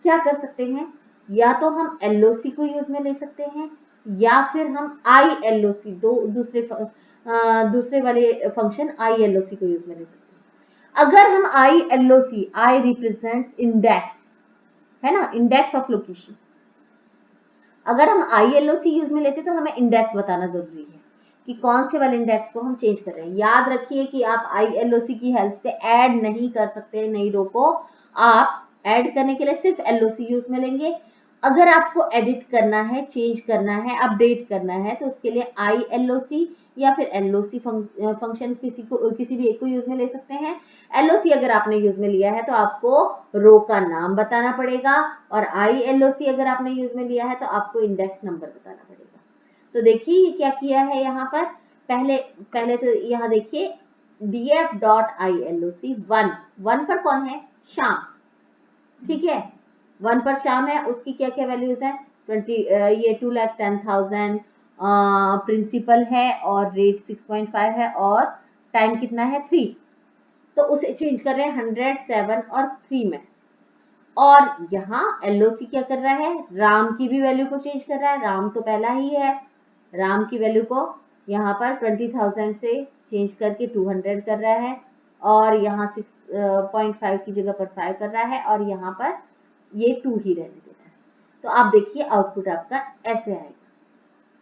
क्या कर सकते हैं, या तो हम LOC को यूज में ले सकते हैं, या फिर हम ILOC दूसरे वाले फंक्शन ILOC को यूज में ले सकते हैं। अगर हम ILOC, I रिप्रेजेंट इंडेक्स, है ना, इंडेक्स ऑफ लोकेशन, अगर हम ILOC यूज में लेते तो हमें इंडेक्स बताना जरूरी है कि कौन से वाले इंडेक्स को हम चेंज कर रहे हैं। याद रखिए कि आप ILOC की हेल्प से ऐड नहीं कर सकते नई रो को, आप ऐड करने के लिए सिर्फ LOC यूज में लेंगे। अगर आपको एडिट करना है, चेंज करना है, अपडेट करना है तो उसके लिए ILOC या फिर LOC फंक्शन किसी भी एक को यूज में ले सकते हैं। LOC अगर आपने यूज में लिया है तो आपको रो का नाम बताना पड़ेगा, और ILOC अगर आपने यूज में लिया है तो आपको इंडेक्स नंबर बताना पड़ेगा। तो देखिए ये क्या किया है यहाँ पर, पहले पहले तो यहाँ देखिए df.iloc 1 पर कौन है, श्याम, ठीक है, 1 पर श्याम है, उसकी क्या क्या वैल्यूज है, 20 ये 2,10,000 प्रिंसिपल है और रेट 6.5 है और टाइम कितना है 3, तो उसे चेंज कर रहे हैं 100, 7 और 3 में। और यहाँ LOC क्या कर रहा है, राम की भी वैल्यू को चेंज कर रहा है, राम तो पहला ही है, राम की वैल्यू को यहाँ पर 20,000 से चेंज करके 200 कर रहा है और यहाँ 6.5 की जगह पर 5 कर रहा है और यहाँ पर ये 2 ही रहने दे रहा है। तो आप देखिए आउटपुट आपका ऐसे आएगा,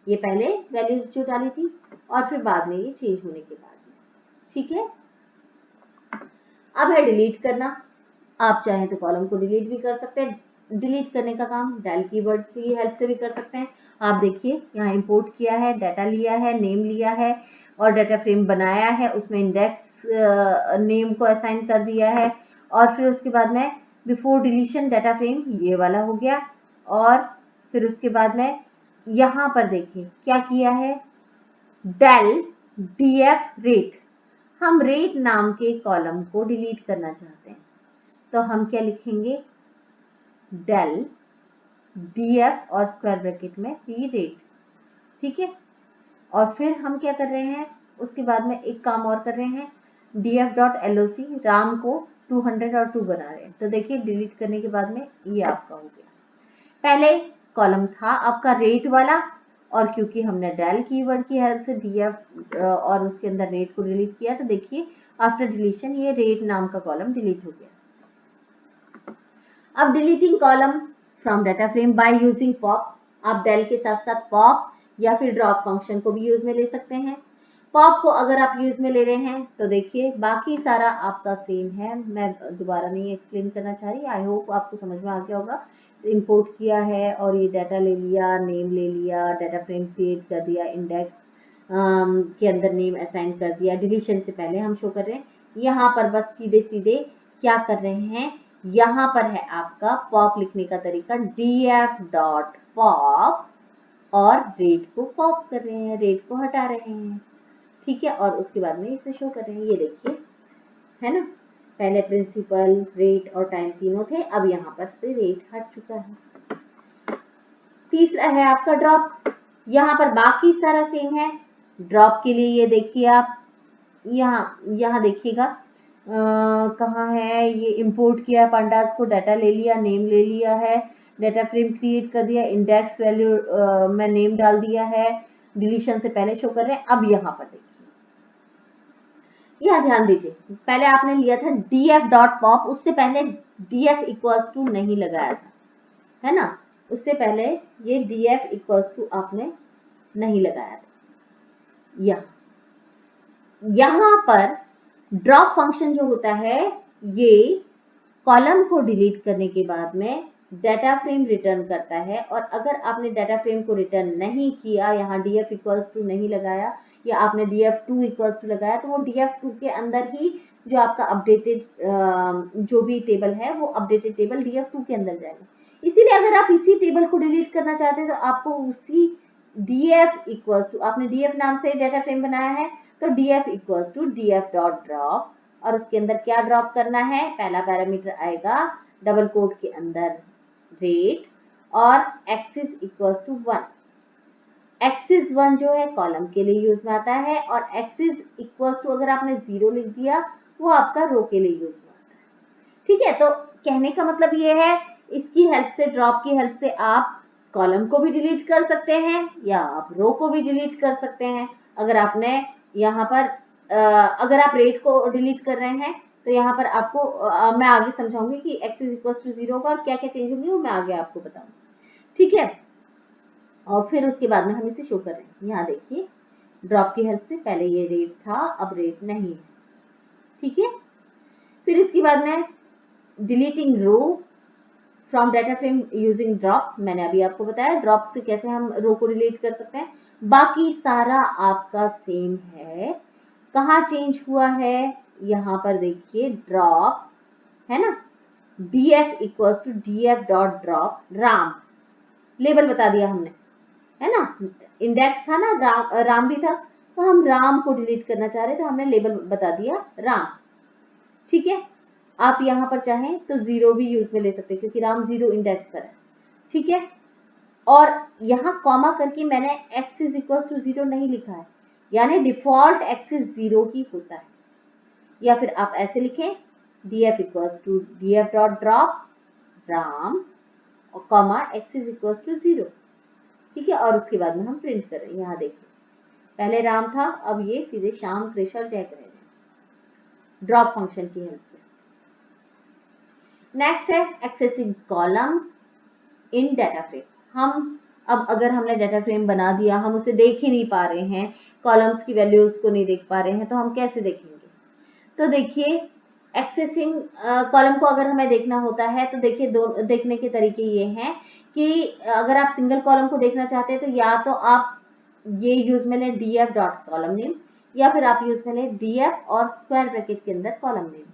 ये पहले वैल्यूज जो डाली थी और फिर बाद में ये चेंज होने के बाद में, ठीक है। अब है डिलीट करना, आप चाहें तो कॉलम को डिलीट भी कर सकते हैं, डिलीट करने का काम डेल कीवर्ड की हेल्प से भी कर सकते हैं। आप देखिए यहाँ इंपोर्ट किया है, डाटा लिया है, नेम लिया है और डाटा फ्रेम बनाया है, उसमें इंडेक्स नेम को असाइन कर दिया है और फिर उसके बाद में बिफोर डिलीशन डाटा फ्रेम ये वाला हो गया और फिर उसके बाद में यहाँ पर देखिए क्या किया है, डेल df रेट, हम रेट नाम के कॉलम को डिलीट करना चाहते हैं तो हम क्या लिखेंगे, डेल df और स्क्वायर ब्रैकेट में री रेट, ठीक है। और फिर हम क्या कर रहे हैं, उसके बाद में एक काम और कर रहे हैं, df.loc राम को 200 और 2 बना रहे हैं, तो देखिए डिलीट करने के बाद में ये आपका हो गया। पहले कॉलम था आपका रेट वाला और क्योंकि हमने डेल कीवर्ड की हेल्प से df और उसके अंदर रेट को डिलीट किया तो देखिए आफ्टर डिलीशन ये रेट नाम का कॉलम डिलीट हो गया। अब deleting column from data frame by using pop, आप डेल के साथ साथ पॉप या फिर ड्रॉप फंक्शन को भी यूज में ले सकते हैं। पॉप को अगर आप यूज में ले रहे हैं तो देखिए बाकी सारा आपका सेम है, मैं दोबारा नहीं एक्सप्लेन करना चाह रही, आई होप आपको समझ में आ गया होगा। इंपोर्ट किया है और ये डाटा ले लिया, नेम ले लिया, डाटा फ्रेम क्रिएट कर दिया, इंडेक्स के अंदर नेम असाइन कर दिया, डिलीशन से पहले हम शो कर रहे हैं। यहाँ पर बस सीधे सीधे क्या कर रहे हैं, यहाँ पर है आपका पॉप लिखने का तरीका, df.pop और रेट को पॉप कर रहे हैं, रेट को हटा रहे हैं, ठीक है, और उसके बाद में इसे शो कर रहे हैं। ये देखिए है ना, पहले प्रिंसिपल, रेट और टाइम तीनों थे, अब यहाँ पर से रेट हट चुका है। तीसरा है आपका ड्रॉप, यहाँ पर बाकी सारा सेम है। ड्रॉप के लिए ये देखिए आप यहाँ देखिएगा कहाँ है, ये इंपोर्ट किया पांडास को, डाटा ले लिया, नेम ले लिया है, डाटा फ्रेम क्रिएट कर दिया, इंडेक्स वैल्यू में नेम डाल दिया है, डिलीशन से पहले शो कर रहे हैं। अब यहाँ पर देखिए, यह ध्यान दीजिए पहले आपने लिया था df.pop, उससे पहले df इक्वल्स टू नहीं लगाया था, है ना, उससे पहले ये df इक्वल्स टू आपने नहीं लगाया था। यहाँ पर ड्रॉप फंक्शन जो होता है ये कॉलम को डिलीट करने के बाद में डाटा फ्रेम रिटर्न करता है और अगर आपने डाटा फ्रेम को रिटर्न नहीं किया, यहाँ df इक्वल्स टू नहीं लगाया या आपने df2 इक्वल्स टू लगाया, तो वो df2 के अंदर ही जो आपका अपडेटेड जो भी टेबल है वो अपडेटेड टेबल df2 के अंदर जाएगा। इसीलिए अगर आप इसी टेबल को डिलीट करना चाहते हैं तो आपको उसी df इक्वल्स टू, आपने df नाम से डाटा फ्रेम बनाया है तो df इक्वल्स टू df.drop और उसके अंदर क्या ड्रॉप करना है, पहला पैरामीटर आएगा डबल कोट के अंदर रेट और एक्सिस इक्वल्स टू 1, एक्सिस 1 जो है कॉलम के लिए यूज में आता है और एक्सिस इक्वल्स टू अगर आपने 0 लिख दिया वो आपका रो के लिए यूज में आता है, ठीक है। तो कहने का मतलब ये है, इसकी हेल्प से, ड्रॉप की हेल्प से आप कॉलम को भी डिलीट कर सकते हैं या आप रो को भी डिलीट कर सकते हैं। अगर आपने यहाँ पर अगर आप रेट को डिलीट कर रहे हैं तो यहाँ पर आपको मैं आगे समझाऊंगी कि एक्सिस इक्वल टू 0 होगा और क्या क्या चेंज होंगे वो मैं आगे आपको बताऊंगी, ठीक है। और फिर उसके बाद में हम इसे शो कर रहे हैं, यहाँ देखिए ड्रॉप की हेल्प से पहले ये रेट था, अब रेट नहीं है, ठीक है। फिर इसके बाद में deleting row from data frame using drop, मैंने अभी आपको बताया ड्रॉप से कैसे हम रो को डिलीट कर सकते हैं। बाकी सारा आपका सेम है, कहाँ चेंज हुआ है, यहाँ पर देखिए ड्रॉप है ना, df equals to df.drop Ram, label बता दिया हमने, है ना, इंडेक्स था ना, राम भी था तो हम राम को डिलीट करना चाह रहे, तो हमने लेबल बता दिया राम। ठीक है, आप यहाँ पर चाहें तो 0 भी यूज में ले सकते हैं क्योंकि राम 0 इंडेक्स पर है। ठीक है, और यहाँ कॉमा करके मैंने x इज इक्वल टू 0 नहीं लिखा है, यानी डिफॉल्ट x इज 0 ही होता है। या फिर आप ऐसे लिखें df equal to df dot drop राम और comma x is equal to 0। ठीक है, और उसके बाद में हम प्रिंट कर रहे हैं। यहाँ देखिए पहले राम था, अब ये सीधे श्याम कृष और जय करेंगे ड्रॉप फंक्शन की हेल्प से। नेक्स्ट है accessing column in data frame. हम अब अगर हमने डाटा फ्रेम बना दिया, हम उसे देख ही नहीं पा रहे हैं, कॉलम्स की वैल्यूज को नहीं देख पा रहे हैं, तो हम कैसे देखेंगे? तो देखिए एक्सेसिंग कॉलम को अगर हमें देखना होता है तो देखिए दो देखने के तरीके ये हैं कि अगर आप सिंगल कॉलम को देखना चाहते हैं तो या तो आप ये यूज में लें df डॉट कॉलम नेम, या फिर आप यूज में लें df और स्क्वायर ब्रैकेट के अंदर कॉलम नेम।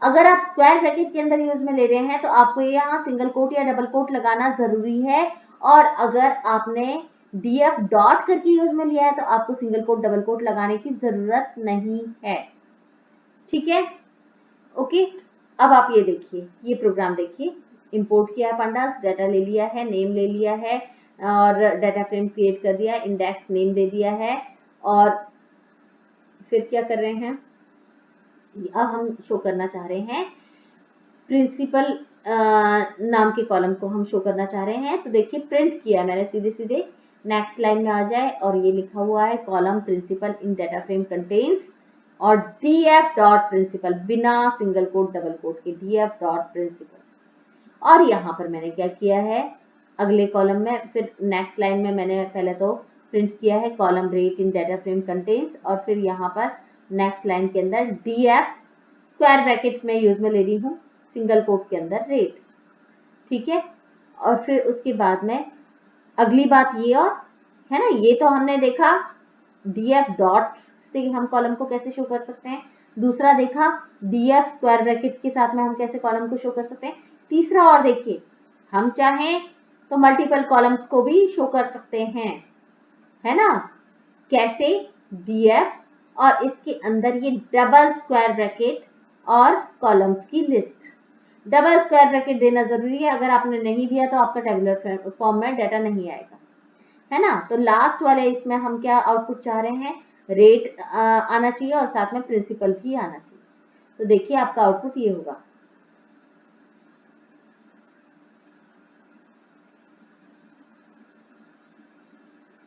अगर आप स्क्वायर ब्रैकेट के अंदर यूज में ले रहे हैं तो आपको यहाँ सिंगल कोट या डबल कोट लगाना जरूरी है, और अगर आपने df डॉट करके यूज में लिया है तो आपको सिंगल कोट डबल कोट लगाने की जरूरत नहीं है। ठीक है, ओके। अब आप ये देखिए, ये प्रोग्राम देखिए, इंपोर्ट किया है पांडास, डाटा ले लिया है, नेम ले लिया है और डाटा फ्रेम क्रिएट कर दिया, इंडेक्स नेम दे दिया है, और फिर क्या कर रहे हैं, अब हम शो करना चाह रहे हैं प्रिंसिपल नाम के कॉलम को हम शो करना चाह रहे हैं। तो देखिए प्रिंट किया मैंने सीधे सीधे, नेक्स्ट लाइन में आ जाए और ये लिखा हुआ है कॉलम प्रिंसिपल इन डाटा फ्रेम कंटेन्स और df डॉट प्रिंसिपल, बिना सिंगल कोट डबल कोट के df डॉट प्रिंसिपल। और यहाँ पर मैंने क्या किया है, अगले कॉलम में फिर नेक्स्ट लाइन में मैंने पहले तो प्रिंट किया है column rate in data frame contains, और फिर यहाँ पर नेक्स्ट लाइन के अंदर df स्क्वायर ब्रैकेट में यूज में ले रही हूँ सिंगल कोट के अंदर रेट। ठीक है, और फिर उसके बाद में अगली बात ये और है ना, ये तो हमने देखा df डॉट से हम कॉलम को कैसे शो कर सकते हैं, दूसरा देखा df स्क्वायर ब्रैकेट के साथ में हम कैसे कॉलम को शो कर सकते हैं, तीसरा और देखिए हम चाहें तो मल्टीपल कॉलम्स को भी शो कर सकते हैं, है ना, कैसे, df और इसके अंदर ये डबल स्क्वायर ब्रैकेट और कॉलम्स की लिस्ट। डबल स्क्वायर ब्रैकेट देना जरूरी है, अगर आपने नहीं दिया तो आपका टेबुलर फॉर्म में डाटा नहीं आएगा, है ना। तो लास्ट वाले इसमें हम क्या आउटपुट चाह रहे हैं, रेट आना चाहिए और साथ में प्रिंसिपल भी आना चाहिए। तो देखिए आपका आउटपुट ये होगा,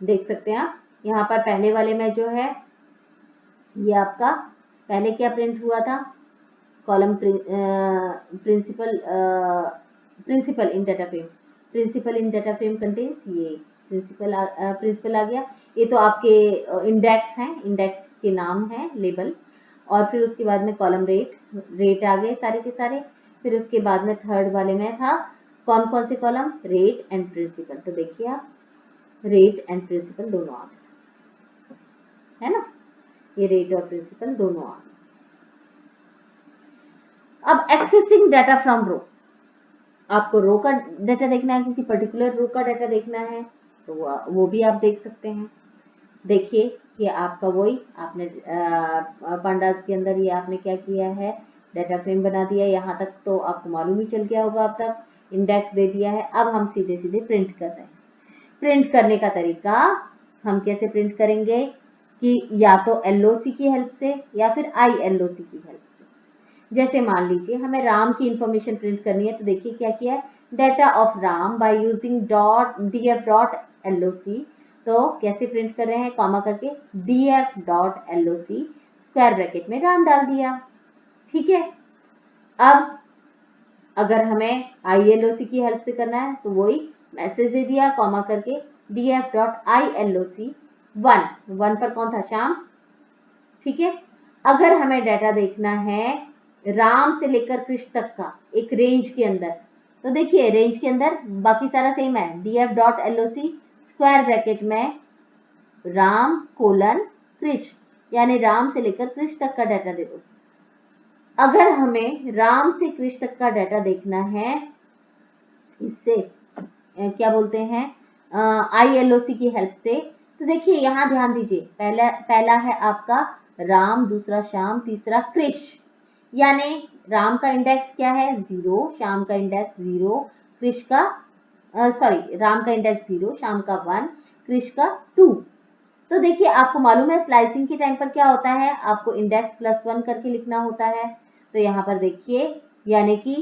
देख सकते हैं आप यहाँ पर पहले वाले में जो है ये आपका पहले क्या प्रिंट हुआ था, कॉलम प्रिंसिपल प्रिंसिपल इन डाटा फ्रेम, प्रिंसिपल इन डाटा फ्रेम कंटेन्स, ये प्रिंसिपल आ गया। ये तो आपके इंडेक्स हैं, इंडेक्स के नाम है लेबल, और फिर उसके बाद में कॉलम रेट आ गए सारे के सारे। फिर उसके बाद में थर्ड वाले में था कौन कौन से कॉलम, रेट एंड प्रिंसिपल। तो देखिए आप रेट एंड प्रिंसिपल दोनों आ गए, है ना, ये रेट और प्रिंसिपल दोनों आ गए। अब एक्सेसिंग डाटा फ्रॉम रो, आपको रो का डाटा देखना है, किसी पर्टिकुलर रो का डाटा देखना है तो वो भी आप देख सकते हैं। देखिए कि आपका वही आपने पांडास के अंदर ये आपने क्या किया है, डाटा फ्रेम बना दिया, यहाँ तक तो आपको मालूम ही चल गया होगा, अब तक इंडेक्स दे दिया है। अब हम सीधे सीधे प्रिंट कर रहे हैं। प्रिंट करने का तरीका हम कैसे प्रिंट करेंगे कि या तो LOC की हेल्प से या फिर ILOC की हेल्प से। जैसे मान लीजिए हमें राम की इंफॉर्मेशन प्रिंट करनी है, तो देखिए क्या किया है, data of Ram by using df dot LOC। तो कैसे प्रिंट कर रहे हैं, कॉमा करके df dot LOC square bracket में राम डाल दिया। ठीक है, अब अगर हमें ILOC की हेल्प से करना है तो वही मैसेज दे दिया कॉमा करके df डॉट ILOC 1 पर कौन था, श्याम। ठीक है, अगर हमें डाटा देखना है राम से लेकर कृष्ण तक का एक रेंज के अंदर, तो देखिए रेंज के अंदर बाकी सारा सेम है, df dot LOC square bracket में राम कोलन कृष्ण, यानी राम से लेकर कृष्ण तक का डाटा दे दो। अगर हमें राम से कृष्ण तक का डाटा देखना है, इससे क्या बोलते हैं ILOC की हेल्प से, तो देखिए यहाँ ध्यान दीजिए, पहला है आपका राम, दूसरा श्याम, तीसरा कृष। यानी राम का इंडेक्स क्या है 0, श्याम का इंडेक्स 0, कृष का सॉरी राम का इंडेक्स 0, श्याम का 1, कृष का 2। तो देखिए आपको मालूम है स्लाइसिंग के टाइम पर क्या होता है, आपको इंडेक्स +1 करके लिखना होता है। तो यहाँ पर देखिए, यानी कि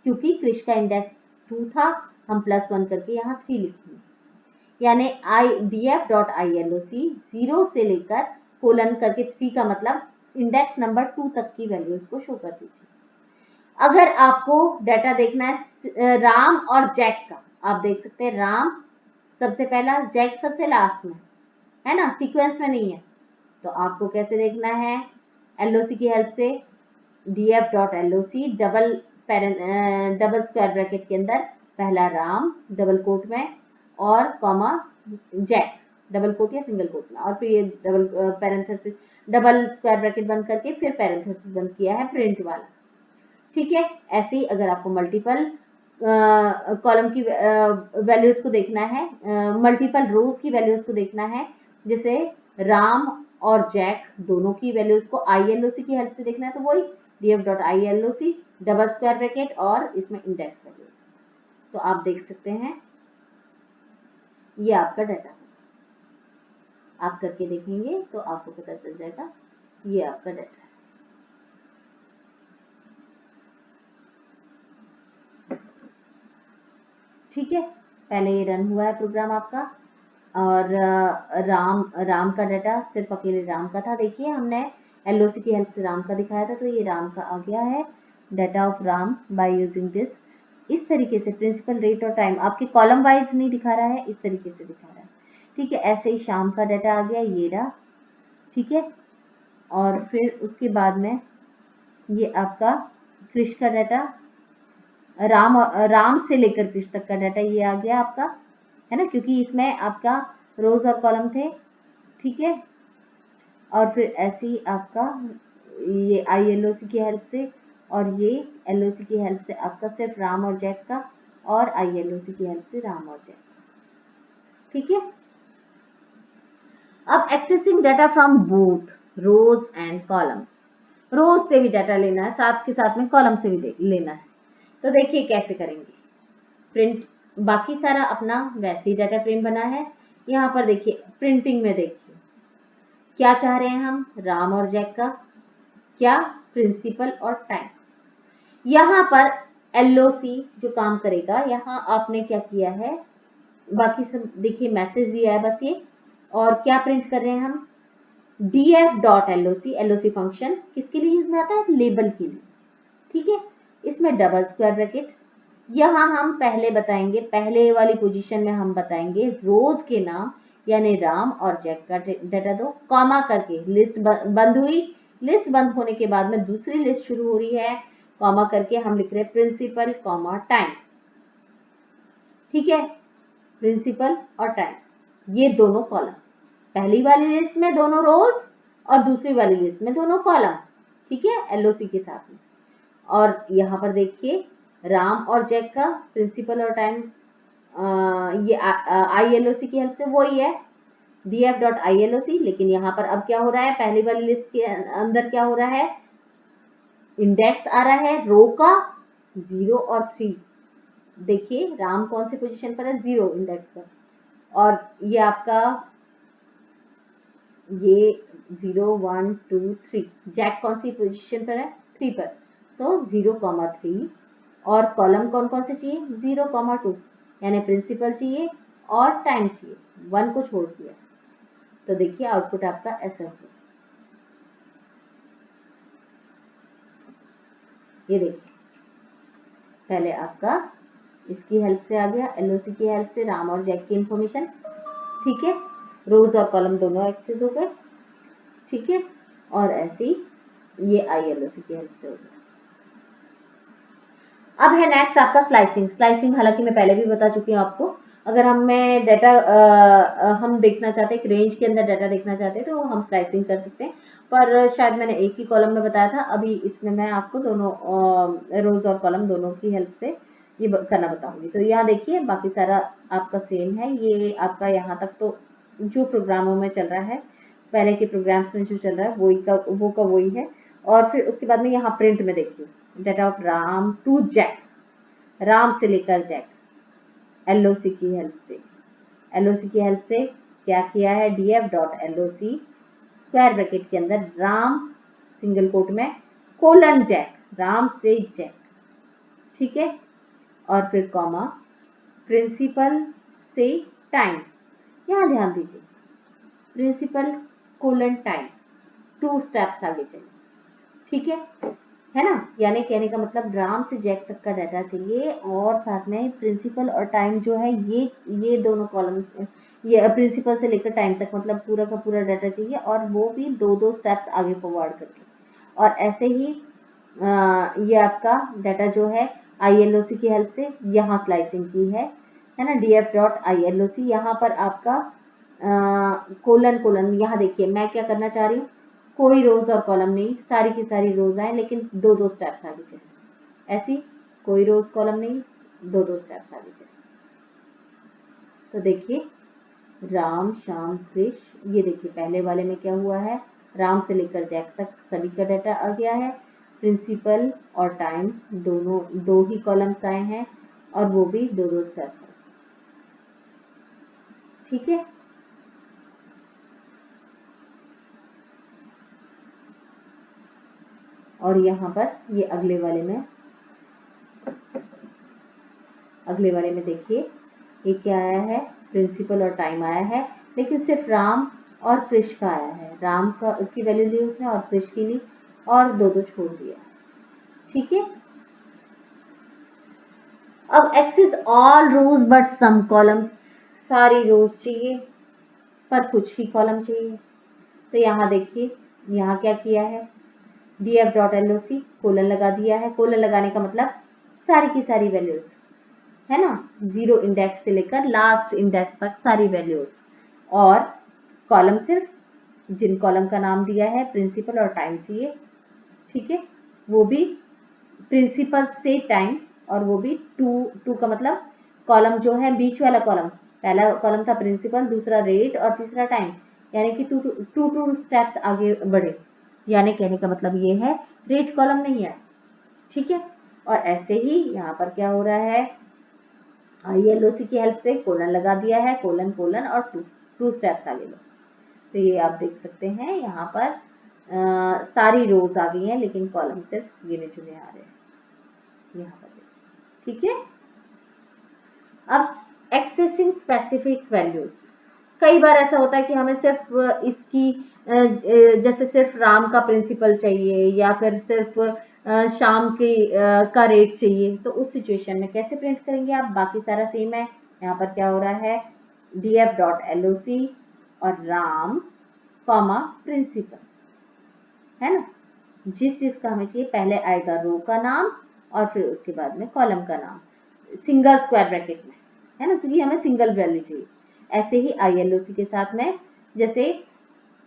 क्योंकि कृष का इंडेक्स 2 था, हम +1 करके यहाँ 3 लिखेंगे। यानी df.iloc 0 से लेकर कोलन करके 3 का मतलब इंडेक्स नंबर 2 तक की वैल्यूज को शो कर दीजिए। अगर आपको डाटा देखना है राम और जैक का, आप देख सकते हैं राम सबसे पहला, जैक सबसे लास्ट में है ना, सीक्वेंस में नहीं है। तो आपको कैसे देखना है, LOC की हेल्प से df.loc डबल स्क्वायर ब्रैकेट के अंदर पहला राम डबल कोट में और कॉमा जैक डबल कोट या सिंगल कोट में, और फिर ये double parenthesis double square bracket बंद करके फिर पैरेंथेसिस बंद किया है प्रिंट वाला। ठीक है, ऐसे ही अगर आपको मल्टीपल कॉलम की वैल्यूज को देखना है, मल्टीपल रोज की वैल्यूज को देखना है, जैसे राम और जैक दोनों की वैल्यूज को ILOC की हेल्प से देखना है, तो वही df.iloc डबल स्क्वायर ब्रैकेट और इसमें इंडेक्स वैल्यूज। तो आप देख सकते हैं ये आपका डाटा, आप करके देखेंगे तो आपको पता चल जाएगा ये आपका डाटा है। ठीक है, पहले ये रन हुआ है प्रोग्राम आपका, और राम का डाटा सिर्फ अकेले राम का था। देखिए हमने LOC की हेल्प से राम का दिखाया था, तो ये राम का आ गया है, data of Ram by using this. इस तरीके से प्रिंसिपल रेट और टाइम आपके कॉलम वाइज नहीं दिखा रहा है, इस तरीके से दिखा रहा है। ठीक है, ऐसे ही शाम का डाटा आ गया, ये रहा। ठीक है, और फिर उसके बाद में ये आपका कृष का डाटा, राम से लेकर कृष तक का डाटा ये आ गया आपका, है ना, क्योंकि इसमें आपका रोज और कॉलम थे। ठीक है, और फिर ऐसे ही आपका ये ILOC की हेल्प से और ये LOC की हेल्प से आपका सिर्फ राम और जैक का, और ILOC की हेल्प से राम और जैक का। ठीक है, अब accessing data from both rows and columns, rows से भी डाटा लेना है, साथ के साथ में कॉलम से भी लेना है। तो देखिए कैसे करेंगे, प्रिंट बाकी सारा अपना वैसे ही डाटा फ्रेम बना है। यहाँ पर देखिए प्रिंटिंग में देखिए क्या चाह रहे हैं हम, राम और जैक का, क्या प्रिंसिपल और टाइम। यहाँ पर LOC जो काम करेगा, यहाँ आपने क्या किया है, बाकी सब देखिए मैसेज दिया है बस ये, और क्या प्रिंट कर रहे हैं हम, df.loc, LOC फंक्शन किसके लिए यूज में आता है, लेबल के लिए। ठीक है, इसमें डबल स्क्वायर ब्रैकेट, यहाँ हम पहले बताएंगे, पहले वाली पोजीशन में हम बताएंगे रोज के नाम, यानी राम और जैक का डाटा दो, कॉमा करके लिस्ट बंद हुई, लिस्ट बंद होने के बाद में दूसरी लिस्ट शुरू हो रही है, कॉमा करके हम लिख रहे हैं प्रिंसिपल कॉमा टाइम। ठीक है, प्रिंसिपल और टाइम, ये दोनों कॉलम, पहली वाली लिस्ट में दोनों रोज और दूसरी वाली लिस्ट में दोनों कॉलम। ठीक है, LOC के साथ में। और यहाँ पर देखिए राम और जैक का प्रिंसिपल और टाइम, ये ILOC की हेल्प से वही है df.iloc, लेकिन यहाँ पर अब क्या हो रहा है, पहली वाली लिस्ट के अंदर क्या हो रहा है, इंडेक्स आ रहा है रो का 0 और 3। देखिए राम कौन सी पोजीशन पर है, 0 इंडेक्स पर, और ये आपका ये 0 1 2 3, जैक कौन सी पोजीशन पर है, 3 पर, तो 0,3, और कॉलम कौन कौन से चाहिए, 0,2, यानी प्रिंसिपल चाहिए और टाइम चाहिए, 1 को छोड़ दिया। तो देखिए आउटपुट आपका ऐसा है, ये देखिए पहले आपका इसकी हेल्प से आ गया, LOC की हेल्प से राम और जैक की इंफॉर्मेशन। ठीक है, रोज और कॉलम दोनों एक्सेस हो गए। ठीक है, और ऐसे ही ये ILOC की हेल्प से हो गया। अब है नेक्स्ट आपका स्लाइसिंग। स्लाइसिंग हालांकि मैं पहले भी बता चुकी हूँ आपको, अगर हमें डाटा हम देखना चाहते हैं, एक रेंज के अंदर डाटा देखना चाहते हैं, तो हम स्लाइसिंग कर सकते हैं, पर शायद मैंने एक ही कॉलम में बताया था, अभी इसमें मैं आपको दोनों रोज और कॉलम दोनों की हेल्प से ये करना बताऊंगी। तो यहाँ देखिए बाकी सारा आपका सेम है, ये आपका यहाँ तक तो जो प्रोग्रामों में चल रहा है, पहले के प्रोग्राम्स में जो चल रहा है वो का वही है। और फिर उसके बाद में यहाँ प्रिंट में देखिए data of Ram to Jack, Ram से लेकर जैक, एलओसी की हेल्प से क्या किया है, df.loc स्क्वायर ब्रैकेट के अंदर राम सिंगल कोट में कोलन जैक, राम से जैक, ठीक है। और फिर कॉमा प्रिंसिपल से टाइम, यहाँ ध्यान दीजिए प्रिंसिपल कोलन टाइम, 2 स्टेप्स आगे चलिए, ठीक है ना। यानी कहने का मतलब राम से जैक तक का डाटा चाहिए और साथ में प्रिंसिपल और टाइम जो है ये दोनों कॉलम, ये प्रिंसिपल से लेकर टाइम तक मतलब पूरा का पूरा डाटा चाहिए और वो भी 2-2 स्टेप्स आगे फॉरवर्ड करके। और ऐसे ही ये आपका डाटा जो है ILOC की हेल्प से यहाँ स्लाइसिंग की है ना, df.iloc। यहाँ पर आपका कोलन यहाँ देखिए मैं क्या करना चाह रही हूँ, कोई रोज और कॉलम नहीं, सारी की सारी रोज आए लेकिन 2-2 स्टेप्स आगे चले, ऐसी कोई रोज कॉलम नहीं, 2-2 स्टेप्स आगे चले। तो देखिए राम श्याम कृष, ये देखिए पहले वाले में क्या हुआ है, राम से लेकर जैक तक सभी का डाटा आ गया है, प्रिंसिपल और टाइम दोनों 2 ही कॉलम्स आए हैं और वो भी 2-2 स्टेप्स है, ठीक है। और यहाँ पर ये अगले वाले में देखिए ये क्या आया है, प्रिंसिपल और टाइम आया है लेकिन सिर्फ राम और कृष का आया है, राम का की वैल्यू ली उसने और कृष की ली और 2-2 छोड़ दिया, ठीक है। अब access all rows but some columns, सारी रोज चाहिए पर कुछ ही कॉलम चाहिए। तो यहाँ देखिए यहाँ क्या किया है, df.loc कोलन लगा दिया है, कोलन लगाने का मतलब सारी की सारी वैल्यूज है ना, 0 इंडेक्स से लेकर लास्ट इंडेक्स तक सारी वैल्यूज, और कॉलम सिर्फ जिन कॉलम का नाम दिया है प्रिंसिपल और टाइम चाहिए, ठीक है। वो भी प्रिंसिपल से टाइम और वो भी 2 का मतलब कॉलम जो है बीच वाला कॉलम, पहला कॉलम था प्रिंसिपल, दूसरा रेट और तीसरा टाइम, यानी कि 2 स्टेप्स आगे बढ़े, यानी कहने का मतलब ये है रेट कॉलम नहीं है, ठीक है। और ऐसे ही यहाँ पर क्या हो रहा है, ILOC की हेल्प से कोलन लगा दिया है, कोलन कोलन और 2 स्टेप्स आगे लो। तो ये आप देख सकते हैं यहाँ पर सारी रोज आ गई हैं लेकिन कॉलम सिर्फ गिने चुने आ रहे हैं यहाँ पर, ठीक है। अब एक्सेसिंग स्पेसिफिक वैल्यूज, कई बार ऐसा होता है कि हमें सिर्फ इसकी जैसे सिर्फ राम का प्रिंसिपल चाहिए या फिर सिर्फ शाम के का रेट चाहिए, तो उस सिचुएशन में कैसे प्रिंट करेंगे आप, बाकी सारा सेम है। यहाँ पर क्या हो रहा है, df.loc और राम कॉमा प्रिंसिपल, है ना, जिस चीज का हमें चाहिए पहले आएगा रो का नाम और फिर उसके बाद में कॉलम का नाम सिंगल स्क्वायर ब्रैकेट में, है ना, क्योंकि हमें सिंगल वैल्यू चाहिए। ऐसे ही ILOC के साथ में जैसे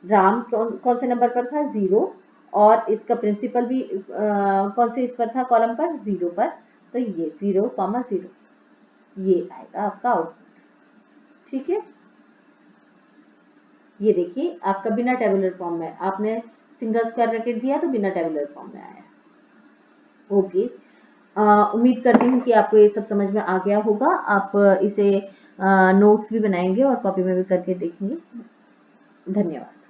राम कौन से नंबर पर था, 0, और इसका प्रिंसिपल भी कौन से इस पर था, कॉलम पर 0 पर, तो ये 0,0 ये आएगा आपका आउटपुट, ठीक है। ये देखिए आपका बिना टेबुलर फॉर्म में, आपने सिंगल स्क्वायर ब्रैकेट दिया तो बिना टेबुलर फॉर्म में आया, ओके। उम्मीद करती हूँ कि आपको ये सब समझ में आ गया होगा, आप इसे नोट्स भी बनाएंगे और कॉपी में भी करके देखेंगे। धन्यवाद।